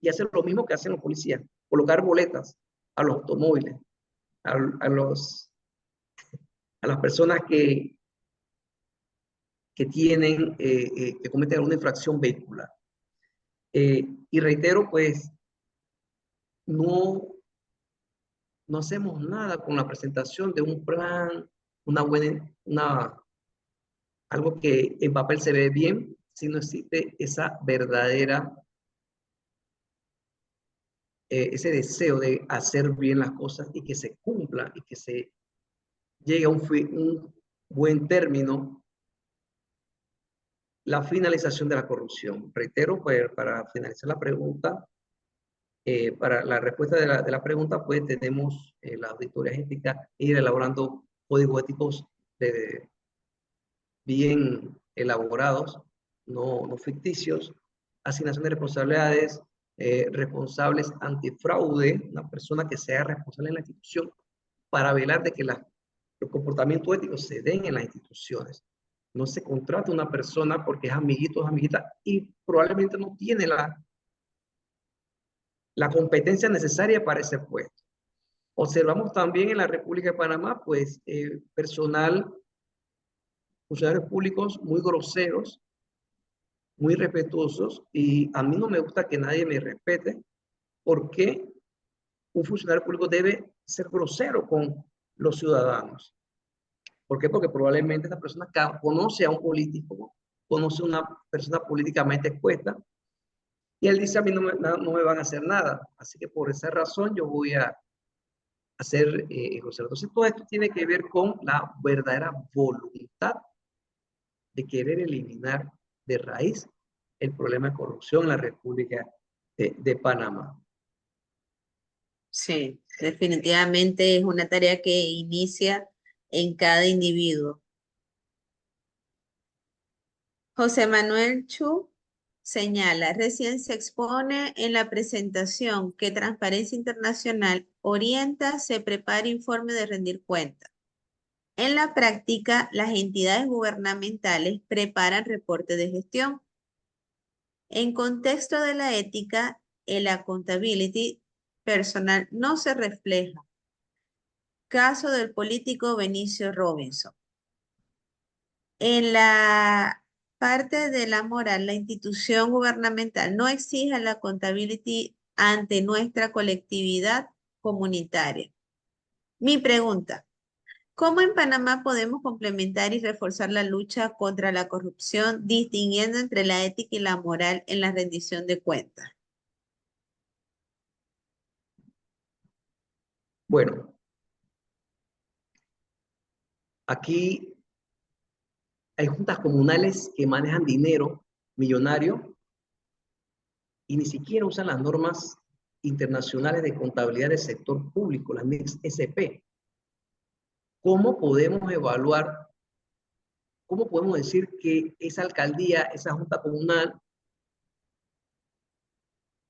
y hace lo mismo que hacen los policías, colocar boletas a los automóviles, a, a, los, a las personas que tienen, que cometen alguna infracción vehicular. Y reitero, pues, no hacemos nada con la presentación de un plan, algo que en papel se ve bien, si no existe esa verdadera, ese deseo de hacer bien las cosas y que se cumpla y que se llegue a un buen término la finalización de la corrupción. Reitero, pues, para finalizar la pregunta, para la respuesta de la pregunta, pues tenemos la auditoría ética, ir elaborando códigos éticos bien elaborados, no ficticios, asignación de responsabilidades, responsables antifraude, una persona que sea responsable en la institución para velar de que los comportamientos éticos se den en las instituciones. No se contrata una persona porque es amiguito o amiguita y probablemente no tiene la competencia necesaria para ese puesto. Observamos también en la República de Panamá, pues, personal, funcionarios públicos muy groseros, muy respetuosos, y a mí no me gusta que nadie me respete, porque un funcionario público debe ser grosero con los ciudadanos. ¿Por qué? Porque probablemente esta persona conoce a un político, conoce a una persona políticamente expuesta, y él dice: a mí no me van a hacer nada. Así que por esa razón yo voy a hacer grosero. Entonces todo esto tiene que ver con la verdadera voluntad de querer eliminar de raíz el problema de corrupción en la República de Panamá. Sí, definitivamente es una tarea que inicia en cada individuo. José Manuel Chu señala, recién se expone en la presentación que Transparencia Internacional orienta, se prepara informe de rendir cuentas. En la práctica, las entidades gubernamentales preparan reportes de gestión. En contexto de la ética, el accountability personal no se refleja. Caso del político Benicio Robinson. En la parte de la moral, la institución gubernamental no exige la accountability ante nuestra colectividad comunitaria. Mi pregunta, ¿cómo en Panamá podemos complementar y reforzar la lucha contra la corrupción, distinguiendo entre la ética y la moral en la rendición de cuentas? Bueno, aquí hay juntas comunales que manejan dinero millonario y ni siquiera usan las normas internacionales de contabilidad del sector público, las NICS-SP. ¿Cómo podemos evaluar ¿cómo podemos decir que esa alcaldía, esa junta comunal,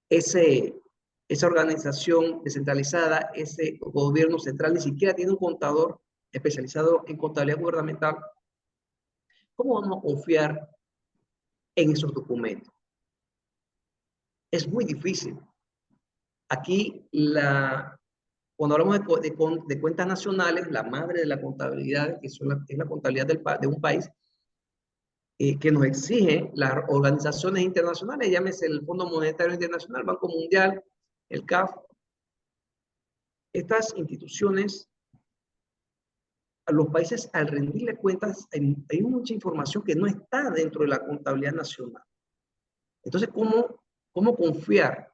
esa organización descentralizada, ese gobierno central, ni siquiera tiene un contador especializado en contabilidad gubernamental? ¿Cómo vamos a confiar en esos documentos? Es muy difícil. Aquí, cuando hablamos de cuentas nacionales, la madre de la contabilidad, que es la contabilidad de un país, que nos exige las organizaciones internacionales, llámese el Fondo Monetario Internacional, Banco Mundial, el CAF. Estas instituciones, a los países, al rendirle cuentas, hay mucha información que no está dentro de la contabilidad nacional. Entonces, ¿cómo confiar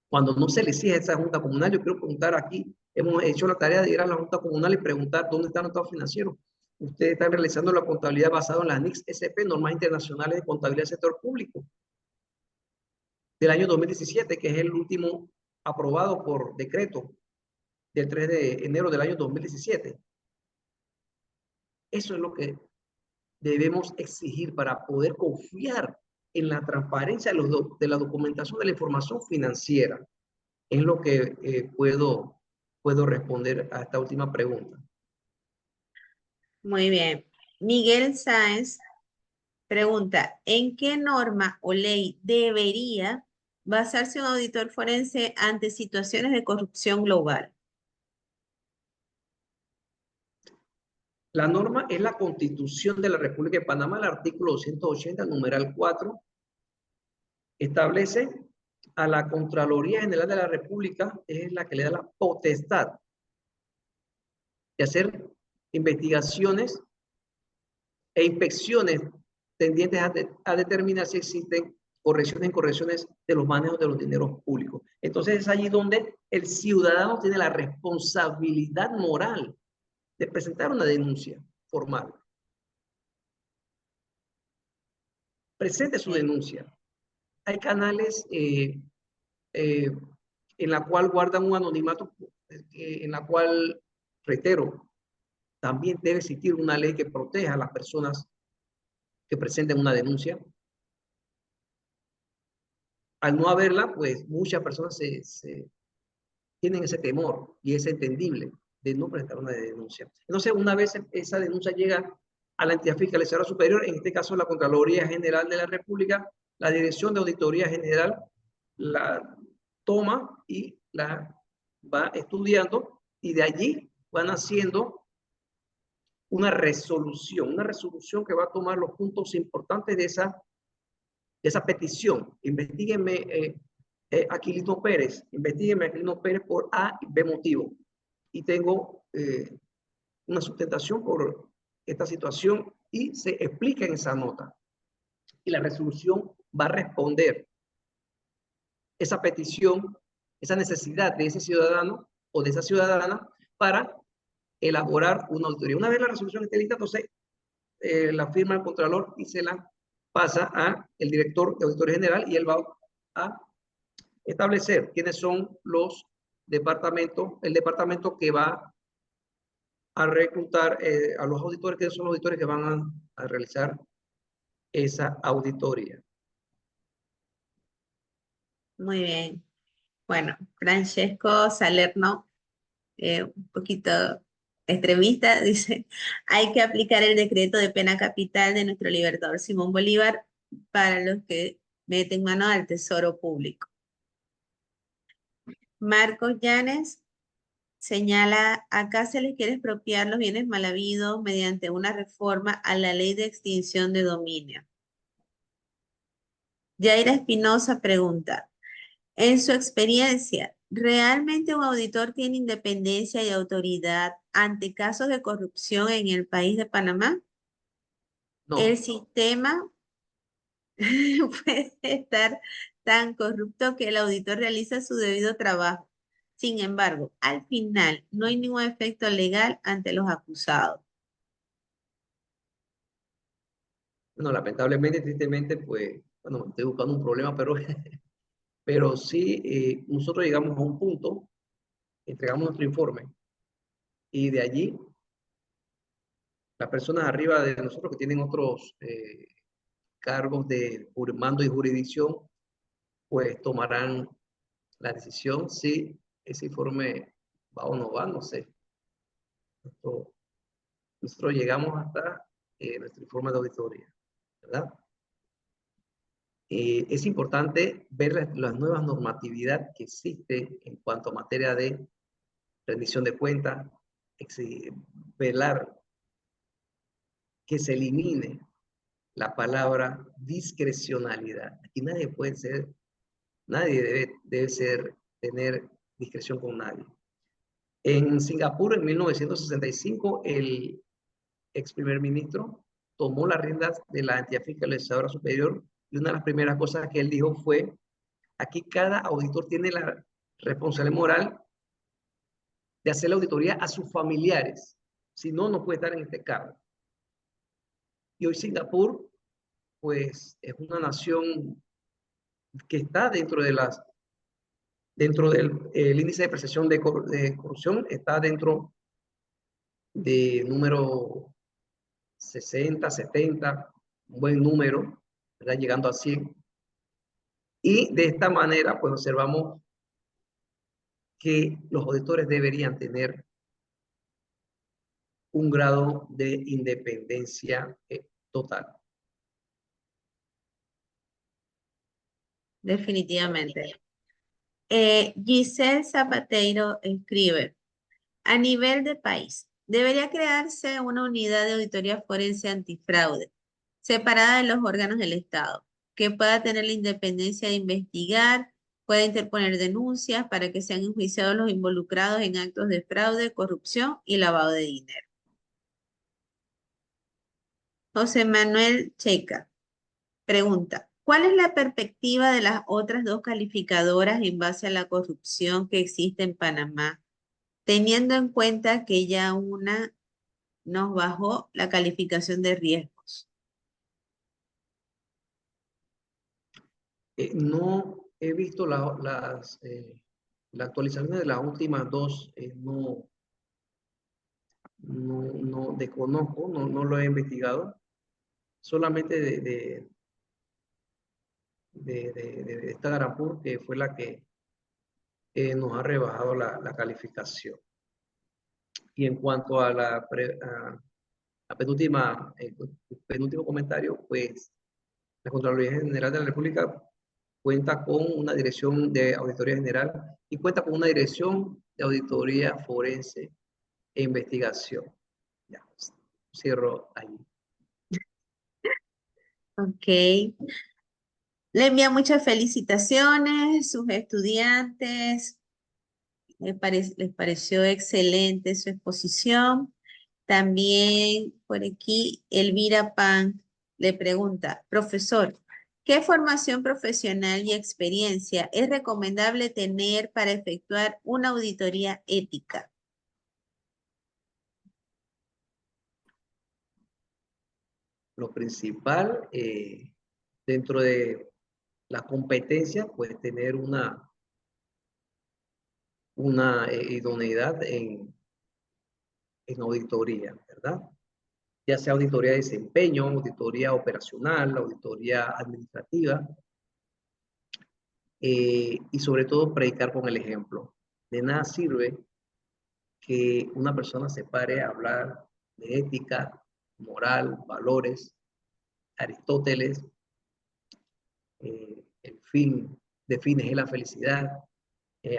cuando no se le exige a esa junta comunal? Yo quiero preguntar aquí, hemos hecho la tarea de ir a la junta comunal y preguntar dónde están los estados financieros. Ustedes están realizando la contabilidad basada en las NICS-SP, Normas Internacionales de Contabilidad del Sector Público, del año 2017, que es el último aprobado por decreto del 3 de enero del año 2017. Eso es lo que debemos exigir para poder confiar en la transparencia de la documentación de la información financiera. Es lo que puedo responder a esta última pregunta. Muy bien. Miguel Sáenz pregunta, ¿en qué norma o ley debería basarse un auditor forense ante situaciones de corrupción global? La norma es la Constitución de la República de Panamá, el artículo 280, numeral 4, establece a la Contraloría General de la República, es la que le da la potestad de hacer investigaciones e inspecciones tendientes a determinar si existen correcciones e incorrecciones de los manejos de los dineros públicos. Entonces es allí donde el ciudadano tiene la responsabilidad moral de presentar una denuncia formal. Presente su denuncia. Hay canales en la cual guardan un anonimato, en la cual, reitero, también debe existir una ley que proteja a las personas que presenten una denuncia. Al no haberla, pues muchas personas tienen ese temor, y es entendible, de no presentar una denuncia. Entonces, una vez esa denuncia llega a la entidad fiscalizadora superior, en este caso la Contraloría General de la República, la Dirección de Auditoría General la toma y la va estudiando, y de allí van haciendo una resolución que va a tomar los puntos importantes de esa petición. Investíguenme Aquilino Pérez, investíguenme Aquilino Pérez por A y B motivo, y tengo una sustentación por esta situación, y se explica en esa nota, y la resolución va a responder esa petición, esa necesidad de ese ciudadano o de esa ciudadana para elaborar una auditoría. Una vez la resolución esté lista, entonces la firma el Contralor y se la pasa a el director de Auditoría General, y él va a establecer quiénes son los departamentos, el departamento que va a reclutar a los auditores, que son los auditores que van a realizar esa auditoría. Muy bien. Bueno, Francesco Salerno, un poquito extremista, dice, hay que aplicar el decreto de pena capital de nuestro libertador Simón Bolívar para los que meten mano al tesoro público. Marcos Llanes señala, acá se les quiere expropiar los bienes mal habidos mediante una reforma a la ley de extinción de dominio. Yaira Espinosa pregunta, en su experiencia, ¿realmente un auditor tiene independencia y autoridad ante casos de corrupción en el país de Panamá? No. El sistema puede estar tan corrupto que el auditor realiza su debido trabajo. Sin embargo, al final no hay ningún efecto legal ante los acusados. Bueno, lamentablemente, tristemente, pues, bueno, estoy buscando un problema, pero sí, nosotros llegamos a un punto, entregamos nuestro informe, y de allí las personas arriba de nosotros que tienen otros cargos de mando y jurisdicción, pues tomarán la decisión si ese informe va o no va, no sé. Nosotros llegamos hasta nuestro informe de auditoría, ¿verdad? Es importante ver las nuevas normatividad que existe en cuanto a materia de rendición de cuentas, velar que se elimine la palabra discrecionalidad. Aquí nadie debe tener discreción con nadie. En Singapur, en 1965, el ex primer ministro tomó las riendas de la entidad fiscalizadora superior y una de las primeras cosas que él dijo fue: aquí cada auditor tiene la responsabilidad moral de hacer la auditoría a sus familiares. Si no, no puede estar en este cargo. Y hoy Singapur, pues, es una nación que está dentro del índice de percepción de corrupción, está dentro de número 60, 70, un buen número, ¿verdad? Llegando a 100. Y de esta manera, pues observamos que los auditores deberían tener un grado de independencia total. Definitivamente. Giselle Zapateiro escribe, a nivel de país, debería crearse una unidad de auditoría forense antifraude, separada de los órganos del Estado, que pueda tener la independencia de investigar, pueda interponer denuncias para que sean enjuiciados los involucrados en actos de fraude, corrupción y lavado de dinero. José Manuel Checa pregunta, ¿cuál es la perspectiva de las otras dos calificadoras en base a la corrupción que existe en Panamá, teniendo en cuenta que ya una nos bajó la calificación de riesgos? No he visto la actualización de las últimas dos, no desconozco, no lo he investigado, solamente de esta Garapur, que fue la que nos ha rebajado la calificación. Y en cuanto a la penúltima, penúltimo comentario, pues la Contraloría General de la República cuenta con una dirección de auditoría general y cuenta con una dirección de auditoría forense e investigación. Ya, cierro ahí. Ok. Le envía muchas felicitaciones, sus estudiantes. Les pareció excelente su exposición. También por aquí, Elvira Pan le pregunta, profesor, ¿qué formación profesional y experiencia es recomendable tener para efectuar una auditoría ética? Lo principal, dentro de la competencia, pues tener una idoneidad en auditoría, ¿verdad? Ya sea auditoría de desempeño, auditoría operacional, auditoría administrativa, y sobre todo predicar con el ejemplo. De nada sirve que una persona se pare a hablar de ética, moral, valores, Aristóteles, el fin de fines es la felicidad,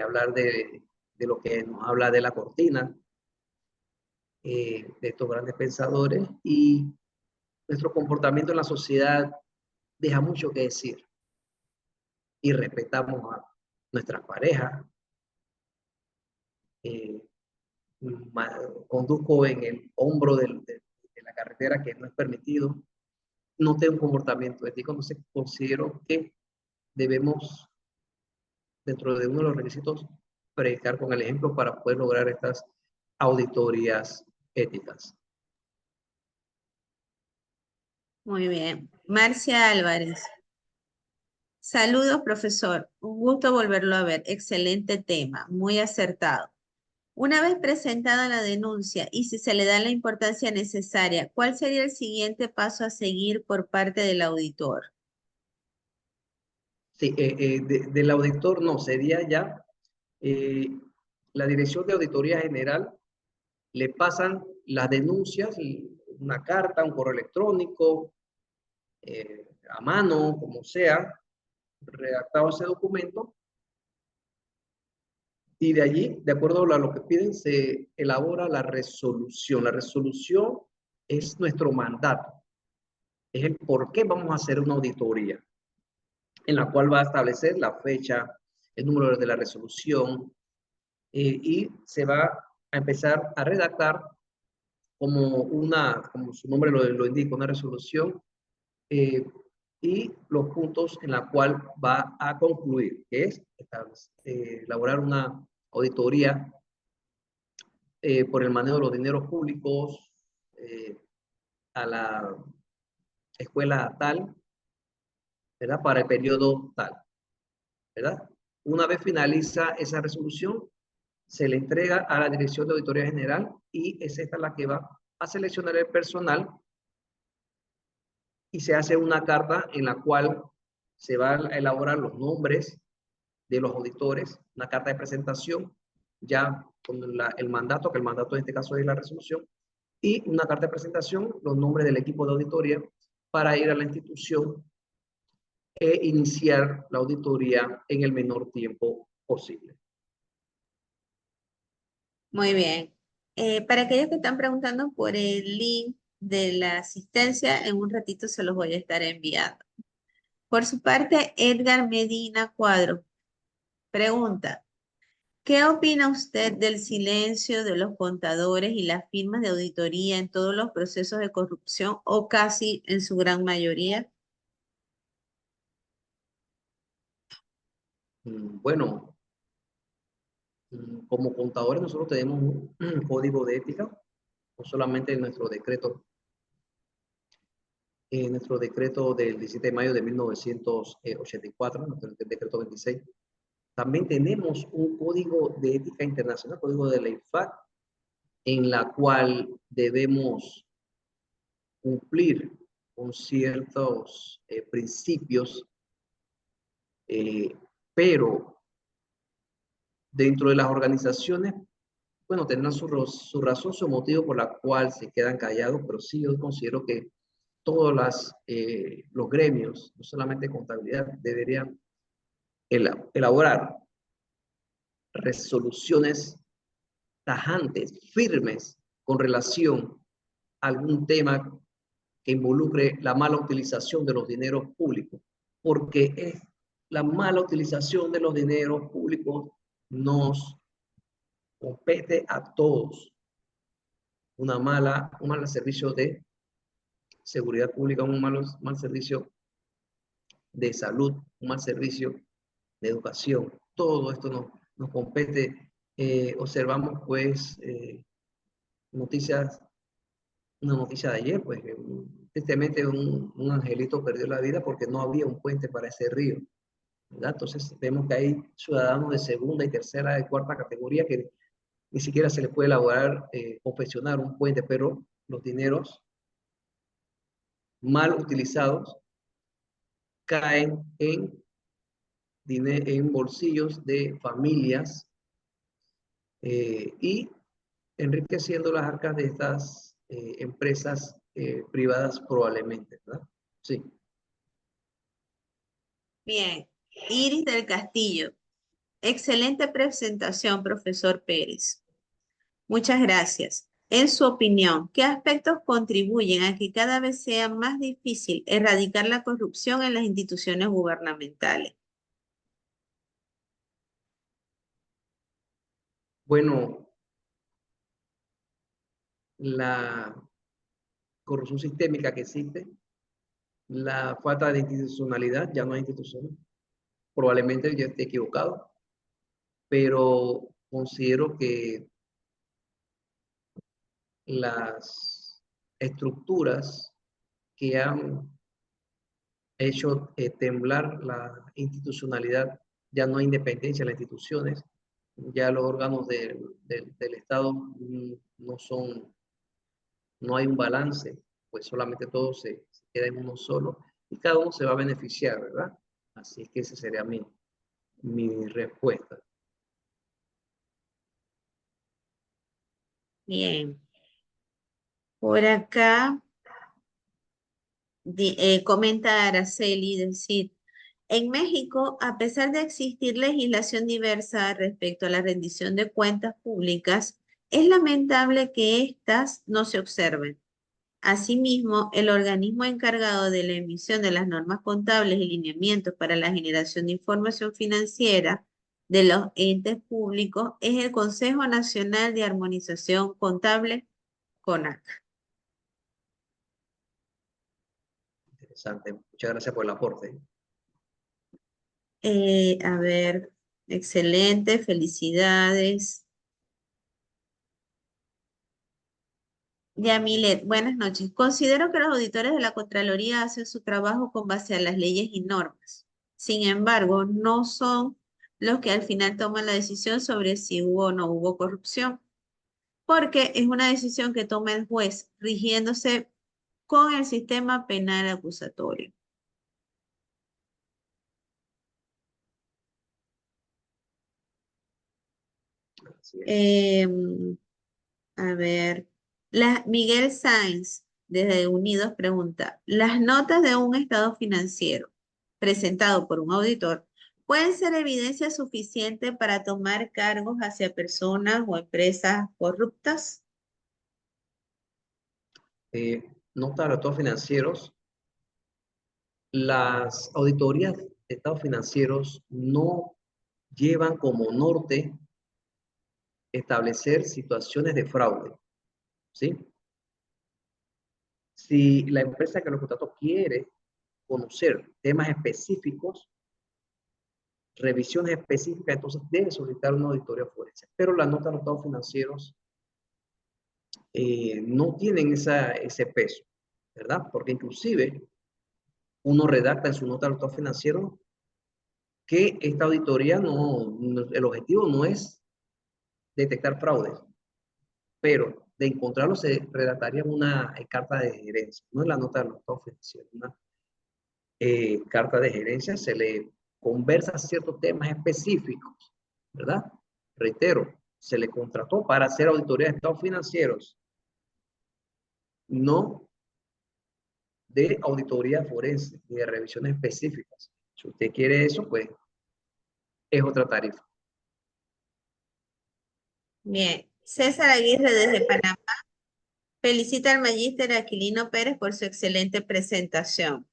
hablar de lo que nos habla de la cortina, de estos grandes pensadores, y nuestro comportamiento en la sociedad deja mucho que decir. Y respetamos a nuestras parejas, eh, conduzco en el hombro de la carretera que no es permitido, no tengo un comportamiento ético, entonces considero que debemos, dentro de uno de los requisitos, predicar con el ejemplo para poder lograr estas auditorías éticas. Muy bien. Marcia Álvarez. Saludos, profesor. Un gusto volverlo a ver. Excelente tema, muy acertado. Una vez presentada la denuncia y si se le da la importancia necesaria, ¿cuál sería el siguiente paso a seguir por parte del auditor? Sí, del auditor no, sería ya eh, la Dirección de Auditoría General, le pasan las denuncias, una carta, un correo electrónico, a mano, como sea, redactado ese documento, y de allí, de acuerdo a lo que piden, se elabora la resolución. La resolución es nuestro mandato, es el por qué vamos a hacer una auditoría, en la cual va a establecer la fecha, el número de la resolución, y se va a empezar a redactar como su nombre lo indica, una resolución, eh, y los puntos en la cual va a concluir, que es elaborar una auditoría por el manejo de los dineros públicos eh, a la escuela tal, ¿verdad? Para el periodo tal, ¿verdad? Una vez finaliza esa resolución, se le entrega a la Dirección de Auditoría General y es esta la que va a seleccionar el personal y se hace una carta en la cual se va a elaborar los nombres de los auditores, una carta de presentación, ya con el mandato, que el mandato en este caso es la resolución, y una carta de presentación, los nombres del equipo de auditoría, para ir a la institución e iniciar la auditoría en el menor tiempo posible. Muy bien. Para aquellos que están preguntando por el link de la asistencia, en un ratito se los voy a estar enviando. Por su parte, Edgar Medina Cuadro pregunta, ¿qué opina usted del silencio de los contadores y las firmas de auditoría en todos los procesos de corrupción o casi en su gran mayoría? Bueno, como contadores nosotros tenemos un código de ética, no solamente en nuestro decreto del 17 de mayo de 1984, nuestro decreto 26. También tenemos un código de ética internacional, código de la IFAC, en la cual debemos cumplir con ciertos principios, pero dentro de las organizaciones, bueno, tendrán su razón, su motivo por la cual se quedan callados, pero sí yo considero que todos los gremios, no solamente contabilidad, deberían elaborar resoluciones tajantes, firmes, con relación a algún tema que involucre la mala utilización de los dineros públicos, porque es la mala utilización de los dineros públicos nos compete a todos. Un mal servicio de seguridad pública, mal servicio de salud, un mal servicio de educación. Todo esto nos compete. Observamos pues noticias, una noticia de ayer, pues tristemente un angelito perdió la vida porque no había un puente para ese río, ¿verdad? Entonces vemos que hay ciudadanos de segunda y tercera y cuarta categoría que ni siquiera se les puede elaborar, confeccionar un puente, pero los dineros mal utilizados caen en bolsillos de familias y enriqueciendo las arcas de estas empresas privadas probablemente, ¿verdad? Sí. Bien, Iris del Castillo. Excelente presentación, profesor Pérez. Muchas gracias. En su opinión, ¿qué aspectos contribuyen a que cada vez sea más difícil erradicar la corrupción en las instituciones gubernamentales? Bueno, la corrupción sistémica que existe, la falta de institucionalidad, ya no hay instituciones, probablemente yo esté equivocado, pero considero que las estructuras que han hecho temblar la institucionalidad, ya no hay independencia en las instituciones, Ya los órganos del Estado no hay un balance, pues solamente todo se queda en uno solo y cada uno se va a beneficiar, ¿verdad? Así es que esa sería mi respuesta. Bien. Por acá comenta Araceli, decir, en México, a pesar de existir legislación diversa respecto a la rendición de cuentas públicas, es lamentable que éstas no se observen. Asimismo, el organismo encargado de la emisión de las normas contables y lineamientos para la generación de información financiera de los entes públicos es el Consejo Nacional de Armonización Contable, CONAC. Interesante. Muchas gracias por el aporte. A ver, excelente, felicidades. Yamilet, buenas noches. Considero que los auditores de la Contraloría hacen su trabajo con base a las leyes y normas. Sin embargo, no son los que al final toman la decisión sobre si hubo o no hubo corrupción, porque es una decisión que toma el juez rigiéndose con el sistema penal acusatorio. Así es. A ver, Miguel Sáenz, desde Unidos, pregunta, ¿las notas de un estado financiero presentado por un auditor pueden ser evidencia suficiente para tomar cargos hacia personas o empresas corruptas? Nota de datos financieros. Las auditorías de estados financieros no llevan como norte establecer situaciones de fraude, ¿sí? Si la empresa que lo contrató quiere conocer temas específicos, revisiones específicas, entonces debe solicitar una auditoría forense. Pero las notas de los estados financieros no tienen ese peso, ¿verdad? Porque inclusive uno redacta en su nota de los estados financieros que esta auditoría el objetivo no es detectar fraudes, pero de encontrarlo se redactaría una carta de gerencia, no es la nota de los estados financieros, una carta de gerencia, se le conversa ciertos temas específicos, ¿verdad? Reitero, se le contrató para hacer auditoría de estados financieros, no de auditoría forense ni de revisiones específicas. Si usted quiere eso, pues es otra tarifa. Bien, César Aguirre desde Panamá felicita al magíster Aquilino Pérez por su excelente presentación.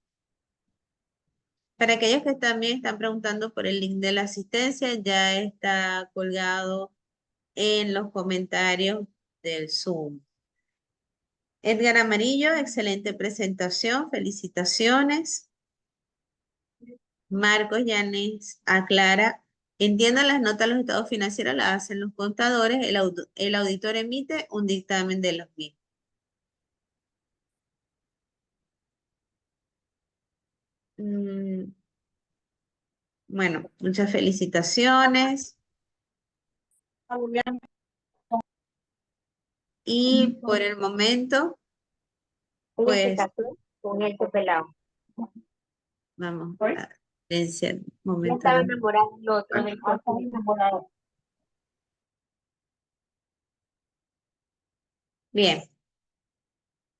Para aquellos que también están preguntando por el link de la asistencia, ya está colgado en los comentarios del Zoom. Edgar Amarillo, excelente presentación, felicitaciones. Marcos Yanes aclara, entiendo las notas de los estados financieros las hacen los contadores, el auditor emite un dictamen de los mismos. Bueno, muchas felicitaciones. Y por el momento, pues con este pelado. vamos a silenciar un Ya momento. estaba enamorado del otro, del cuerpo enamorado. Bien,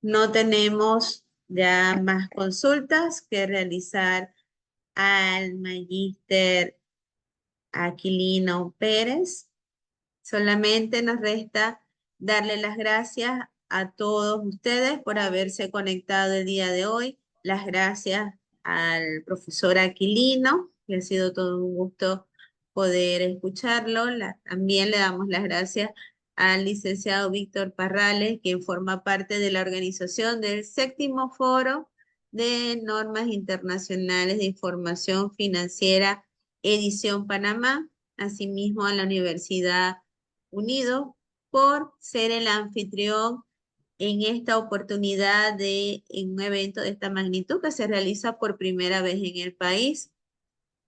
no tenemos ya más consultas que realizar al magíster Aquilino Pérez. Solamente nos resta darle las gracias a todos ustedes por haberse conectado el día de hoy. Las gracias al profesor Aquilino, que ha sido todo un gusto poder escucharlo. También le damos las gracias al licenciado Víctor Parrales, quien forma parte de la organización del 7º Foro de Normas Internacionales de Información Financiera, edición Panamá. Asimismo, a la Universidad Unido por ser el anfitrión en esta oportunidad en un evento de esta magnitud que se realiza por primera vez en el país.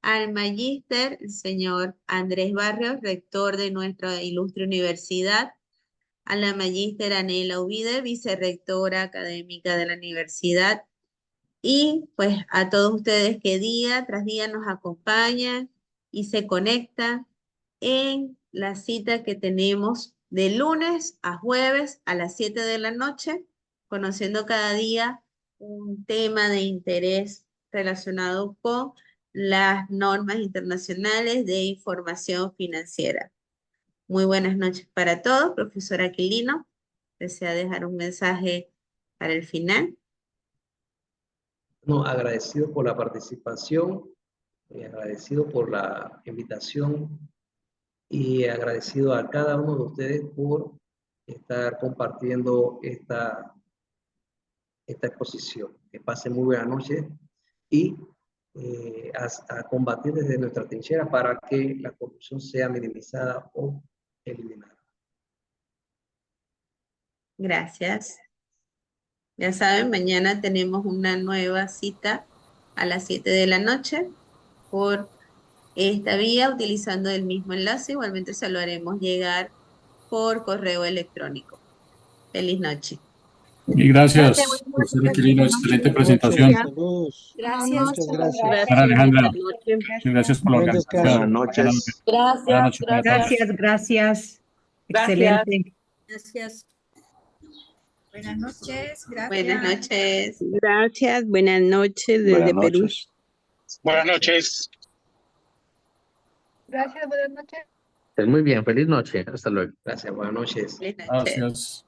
al magíster, el señor Andrés Barrios, rector de nuestra ilustre universidad, a la magíster Anela Uvide, vicerrectora académica de la universidad, y pues a todos ustedes que día tras día nos acompañan y se conectan en la cita que tenemos de lunes a jueves a las 7 de la noche, conociendo cada día un tema de interés relacionado con las normas internacionales de información financiera. Muy buenas noches para todos. Profesor Aquilino, ¿desea dejar un mensaje para el final? No, agradecido por la participación, agradecido por la invitación y agradecido a cada uno de ustedes por estar compartiendo esta exposición. Que pasen muy buena noche y a combatir desde nuestra trinchera para que la corrupción sea minimizada o eliminada. Gracias. Ya saben, mañana tenemos una nueva cita a las 7 de la noche por esta vía utilizando el mismo enlace. Igualmente se lo haremos llegar por correo electrónico. Feliz noche. Y gracias, profesor Aquilino, excelente presentación. Gracias. Muchas gracias. Señora Alejandra, Gracias. gracias por la Buen descanso. organización. Buenas noches. Buenas noches para todos. Gracias, gracias. Excelente. Gracias. Buenas noches. Gracias. Buenas noches. Gracias, buenas noches desde Buenas Perú. noches. Buenas noches. Gracias, buenas noches. Muy bien, feliz noche. Hasta luego. Gracias, buenas noches. Feliz noche. Gracias.